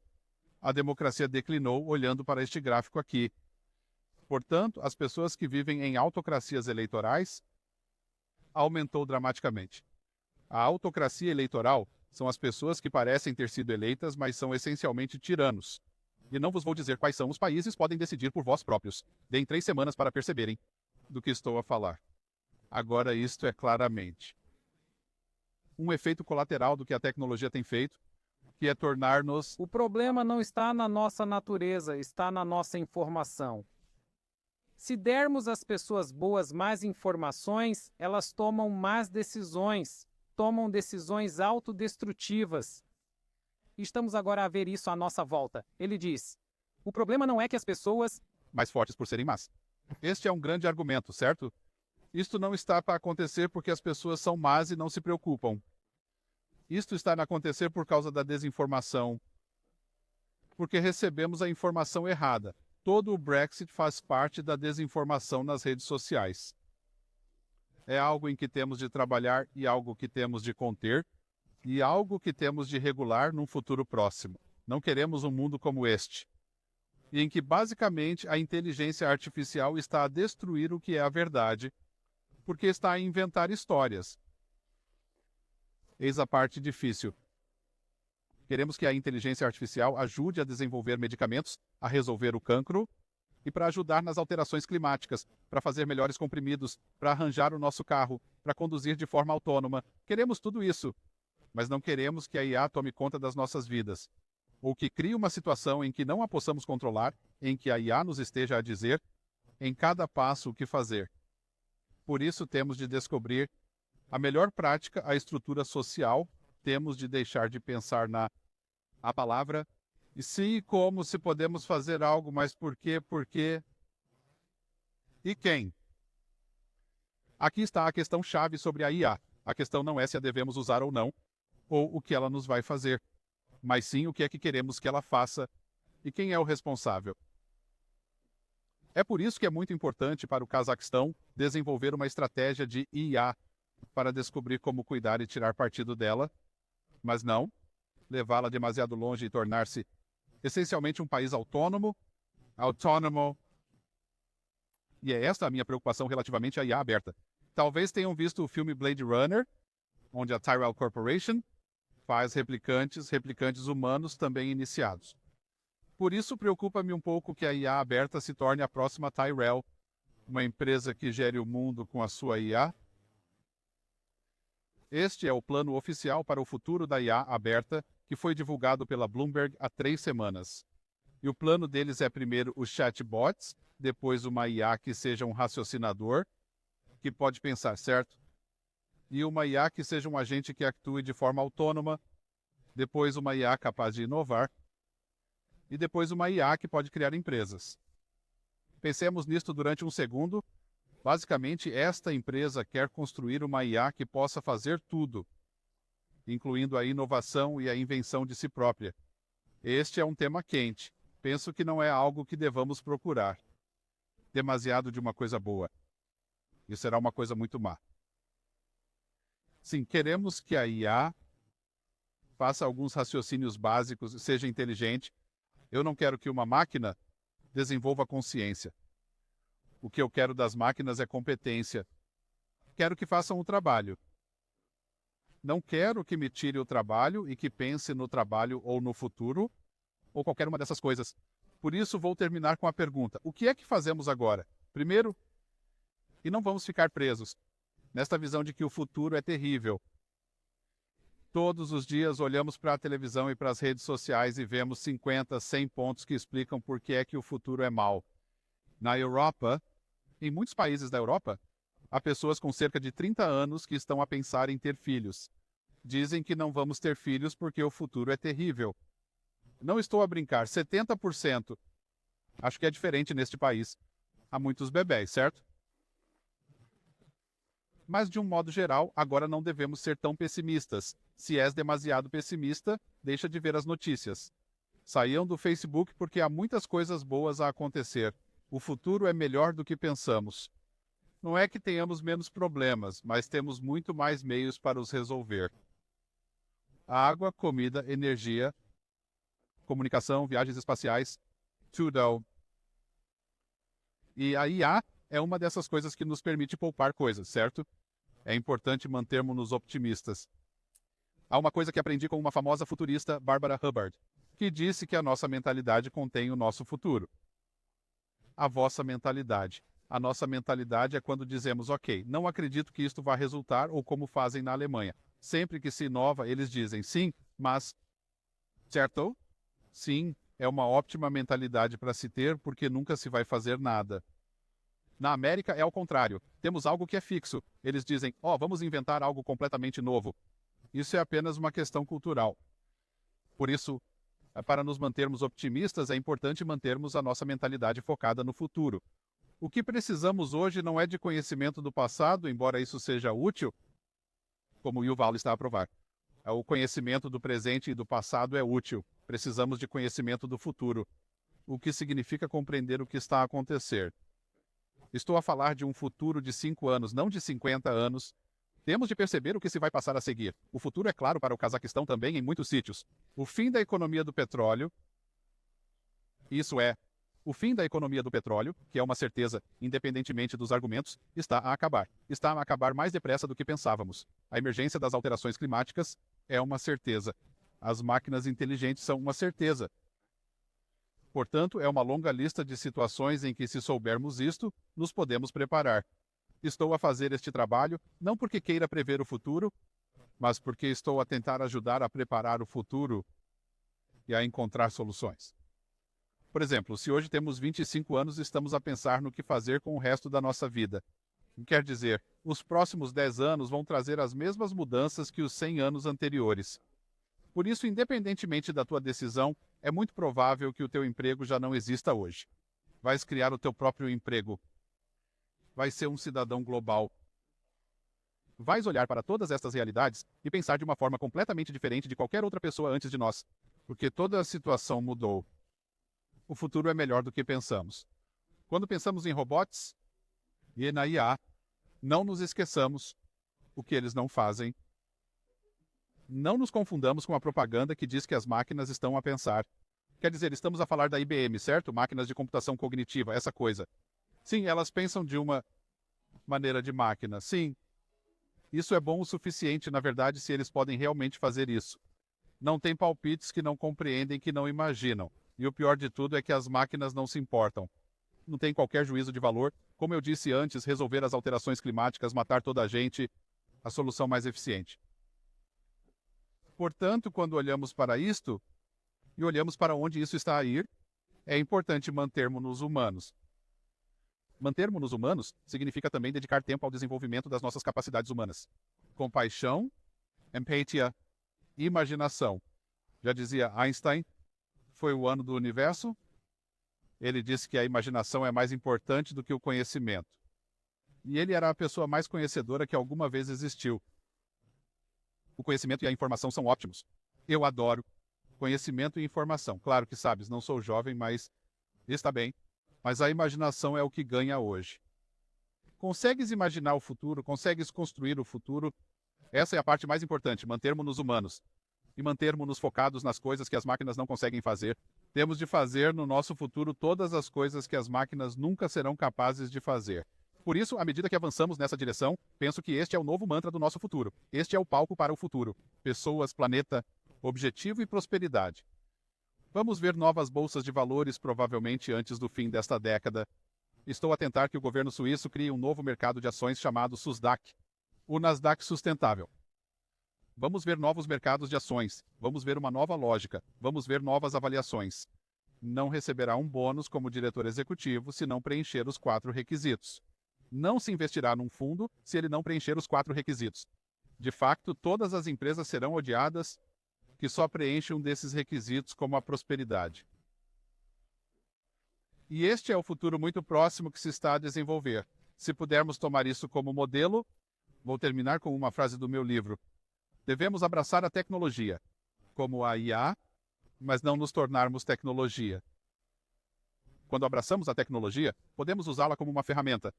A democracia declinou olhando para este gráfico aqui. Portanto, as pessoas que vivem em autocracias eleitorais aumentou dramaticamente. A autocracia eleitoral são as pessoas que parecem ter sido eleitas, mas são essencialmente tiranos. E não vos vou dizer quais são os países, podem decidir por vós próprios. Deem 3 semanas para perceberem do que estou a falar. Agora, isto é claramente um efeito colateral do que a tecnologia tem feito, que é tornar-nos... O problema não está na nossa natureza, está na nossa informação. Se dermos às pessoas boas mais informações, elas tomam más decisões, tomam decisões autodestrutivas. Estamos agora a ver isso à nossa volta. Ele diz, o problema não é que as pessoas... mais fortes por serem más. Este é um grande argumento, certo? Isto não está para acontecer porque as pessoas são más e não se preocupam. Isto está a acontecer por causa da desinformação, porque recebemos a informação errada. Todo o Brexit faz parte da desinformação nas redes sociais. É algo em que temos de trabalhar e algo que temos de conter e algo que temos de regular num futuro próximo. Não queremos um mundo como este, em que basicamente a inteligência artificial está a destruir o que é a verdade, porque está a inventar histórias. Eis a parte difícil. Queremos que a inteligência artificial ajude a desenvolver medicamentos, a resolver o cancro e para ajudar nas alterações climáticas, para fazer melhores comprimidos, para arranjar o nosso carro, para conduzir de forma autônoma. Queremos tudo isso, mas não queremos que a IA tome conta das nossas vidas, ou que crie uma situação em que não a possamos controlar, em que a IA nos esteja a dizer em cada passo o que fazer. Por isso temos de descobrir a melhor prática, a estrutura social, temos de deixar de pensar na a palavra e se como se podemos fazer algo, mas por quê e quem. Aqui está a questão chave sobre a IA. A questão não é se a devemos usar ou não, ou o que ela nos vai fazer, mas sim o que é que queremos que ela faça e quem é o responsável. É por isso que é muito importante para o Cazaquistão desenvolver uma estratégia de IA para descobrir como cuidar e tirar partido dela, mas não levá-la demasiado longe e tornar-se essencialmente um país autônomo, e é esta a minha preocupação relativamente à IA aberta. Talvez tenham visto o filme Blade Runner, onde a Tyrell Corporation faz replicantes humanos também iniciados. Por isso preocupa-me um pouco que a IA aberta se torne a próxima Tyrell, uma empresa que gere o mundo com a sua IA. Este é o plano oficial para o futuro da IA aberta, que foi divulgado pela Bloomberg há 3 semanas. E o plano deles é primeiro os chatbots, depois uma IA que seja um raciocinador, que pode pensar, certo? E uma IA que seja um agente que atue de forma autônoma, depois uma IA capaz de inovar, e depois uma IA que pode criar empresas. Pensemos nisto durante um segundo. Basicamente, esta empresa quer construir uma IA que possa fazer tudo, incluindo a inovação e a invenção de si própria. Este é um tema quente. Penso que não é algo que devamos procurar. Demasiado de uma coisa boa. E será uma coisa muito má. Sim, queremos que a IA faça alguns raciocínios básicos e seja inteligente. Eu não quero que uma máquina desenvolva consciência. O que eu quero das máquinas é competência. Quero que façam o trabalho. Não quero que me tire o trabalho e que pense no trabalho ou no futuro, ou qualquer uma dessas coisas. Por isso, vou terminar com a pergunta: o que é que fazemos agora? Primeiro, e não vamos ficar presos nesta visão de que o futuro é terrível. Todos os dias olhamos para a televisão e para as redes sociais e vemos 50, 100 pontos que explicam por que é que o futuro é mau. Na Europa, em muitos países da Europa, há pessoas com cerca de 30 anos que estão a pensar em ter filhos. Dizem que não vamos ter filhos porque o futuro é terrível. Não estou a brincar, 70%. Acho que é diferente neste país. Há muitos bebés, certo? Mas, de um modo geral, agora não devemos ser tão pessimistas. Se és demasiado pessimista, deixa de ver as notícias. Saiam do Facebook porque há muitas coisas boas a acontecer. O futuro é melhor do que pensamos. Não é que tenhamos menos problemas, mas temos muito mais meios para os resolver. Água, comida, energia, comunicação, viagens espaciais, tudo. E a IA é uma dessas coisas que nos permite poupar coisas, certo? É importante mantermos-nos otimistas. Há uma coisa que aprendi com uma famosa futurista, Barbara Hubbard, que disse que a nossa mentalidade contém o nosso futuro. A vossa mentalidade. A nossa mentalidade é quando dizemos, ok, não acredito que isto vá resultar, ou como fazem na Alemanha. Sempre que se inova, eles dizem sim, mas... Certo? Sim, é uma ótima mentalidade para se ter, porque nunca se vai fazer nada. Na América é ao contrário. Temos algo que é fixo. Eles dizem, vamos inventar algo completamente novo. Isso é apenas uma questão cultural. Por isso, para nos mantermos otimistas, é importante mantermos a nossa mentalidade focada no futuro. O que precisamos hoje não é de conhecimento do passado, embora isso seja útil, como o Yuval está a provar. O conhecimento do presente e do passado é útil. Precisamos de conhecimento do futuro, o que significa compreender o que está a acontecer. Estou a falar de um futuro de 5 anos, não de 50 anos. Temos de perceber o que se vai passar a seguir. O futuro é claro para o Cazaquistão também em muitos sítios. O fim da economia do petróleo, isso é, o fim da economia do petróleo, que é uma certeza, independentemente dos argumentos, está a acabar. Está a acabar mais depressa do que pensávamos. A emergência das alterações climáticas é uma certeza. As máquinas inteligentes são uma certeza. Portanto, é uma longa lista de situações em que, se soubermos isto, nos podemos preparar. Estou a fazer este trabalho não porque queira prever o futuro, mas porque estou a tentar ajudar a preparar o futuro e a encontrar soluções. Por exemplo, se hoje temos 25 anos, estamos a pensar no que fazer com o resto da nossa vida. Quer dizer, os próximos 10 anos vão trazer as mesmas mudanças que os 100 anos anteriores. Por isso, independentemente da tua decisão, é muito provável que o teu emprego já não exista hoje. Vais criar o teu próprio emprego. Vais ser um cidadão global. Vais olhar para todas estas realidades e pensar de uma forma completamente diferente de qualquer outra pessoa antes de nós, porque toda a situação mudou. O futuro é melhor do que pensamos. Quando pensamos em robots e na IA, não nos esqueçamos o que eles não fazem. Não nos confundamos com a propaganda que diz que as máquinas estão a pensar. Quer dizer, estamos a falar da IBM, certo? Máquinas de computação cognitiva, essa coisa. Sim, elas pensam de uma maneira de máquina. Sim, isso é bom o suficiente, na verdade, se eles podem realmente fazer isso. Não tem palpites que não compreendem, que não imaginam. E o pior de tudo é que as máquinas não se importam. Não tem qualquer juízo de valor. Como eu disse antes, resolver as alterações climáticas, matar toda a gente, a solução mais eficiente. Portanto, quando olhamos para isto, e olhamos para onde isso está a ir, é importante mantermos-nos humanos. Mantermos-nos humanos significa também dedicar tempo ao desenvolvimento das nossas capacidades humanas. Compaixão, empatia, imaginação. Já dizia Einstein, foi o ano do universo. Ele disse que a imaginação é mais importante do que o conhecimento. E ele era a pessoa mais conhecedora que alguma vez existiu. O conhecimento e a informação são ótimos. Eu adoro conhecimento e informação. Claro que sabes, não sou jovem, mas está bem. Mas a imaginação é o que ganha hoje. Consegues imaginar o futuro? Consegues construir o futuro? Essa é a parte mais importante, mantermos-nos humanos. E mantermos-nos focados nas coisas que as máquinas não conseguem fazer. Temos de fazer no nosso futuro todas as coisas que as máquinas nunca serão capazes de fazer. Por isso, à medida que avançamos nessa direção, penso que este é o novo mantra do nosso futuro. Este é o palco para o futuro. Pessoas, planeta, objetivo e prosperidade. Vamos ver novas bolsas de valores provavelmente antes do fim desta década. Estou a tentar que o governo suíço crie um novo mercado de ações chamado SUSDAC, o Nasdaq Sustentável. Vamos ver novos mercados de ações. Vamos ver uma nova lógica. Vamos ver novas avaliações. Não receberá um bônus como diretor executivo se não preencher os 4 requisitos. Não se investirá num fundo se ele não preencher os 4 requisitos. De facto, todas as empresas serão odiadas que só preenchem um desses requisitos, como a prosperidade. E este é o futuro muito próximo que se está a desenvolver. Se pudermos tomar isso como modelo, vou terminar com uma frase do meu livro. Devemos abraçar a tecnologia, como a IA, mas não nos tornarmos tecnologia. Quando abraçamos a tecnologia, podemos usá-la como uma ferramenta.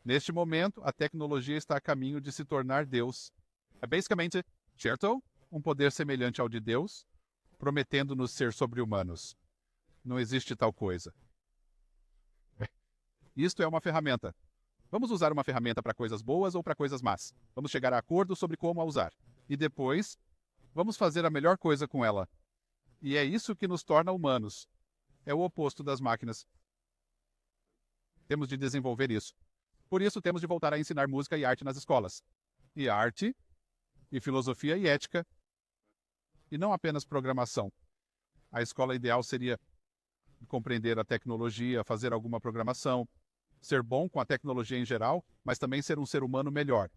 Neste momento, a tecnologia está a caminho de se tornar Deus. É basicamente, certo? Um poder semelhante ao de Deus, prometendo-nos ser sobre-humanos. Não existe tal coisa. Isto é uma ferramenta. Vamos usar uma ferramenta para coisas boas ou para coisas más. Vamos chegar a acordo sobre como a usar. E depois, vamos fazer a melhor coisa com ela. E é isso que nos torna humanos. É o oposto das máquinas. Temos de desenvolver isso. Por isso, temos de voltar a ensinar música e arte nas escolas. E arte, e filosofia e ética, e não apenas programação. A escola ideal seria compreender a tecnologia, fazer alguma programação, ser bom com a tecnologia em geral, mas também ser um ser humano melhor.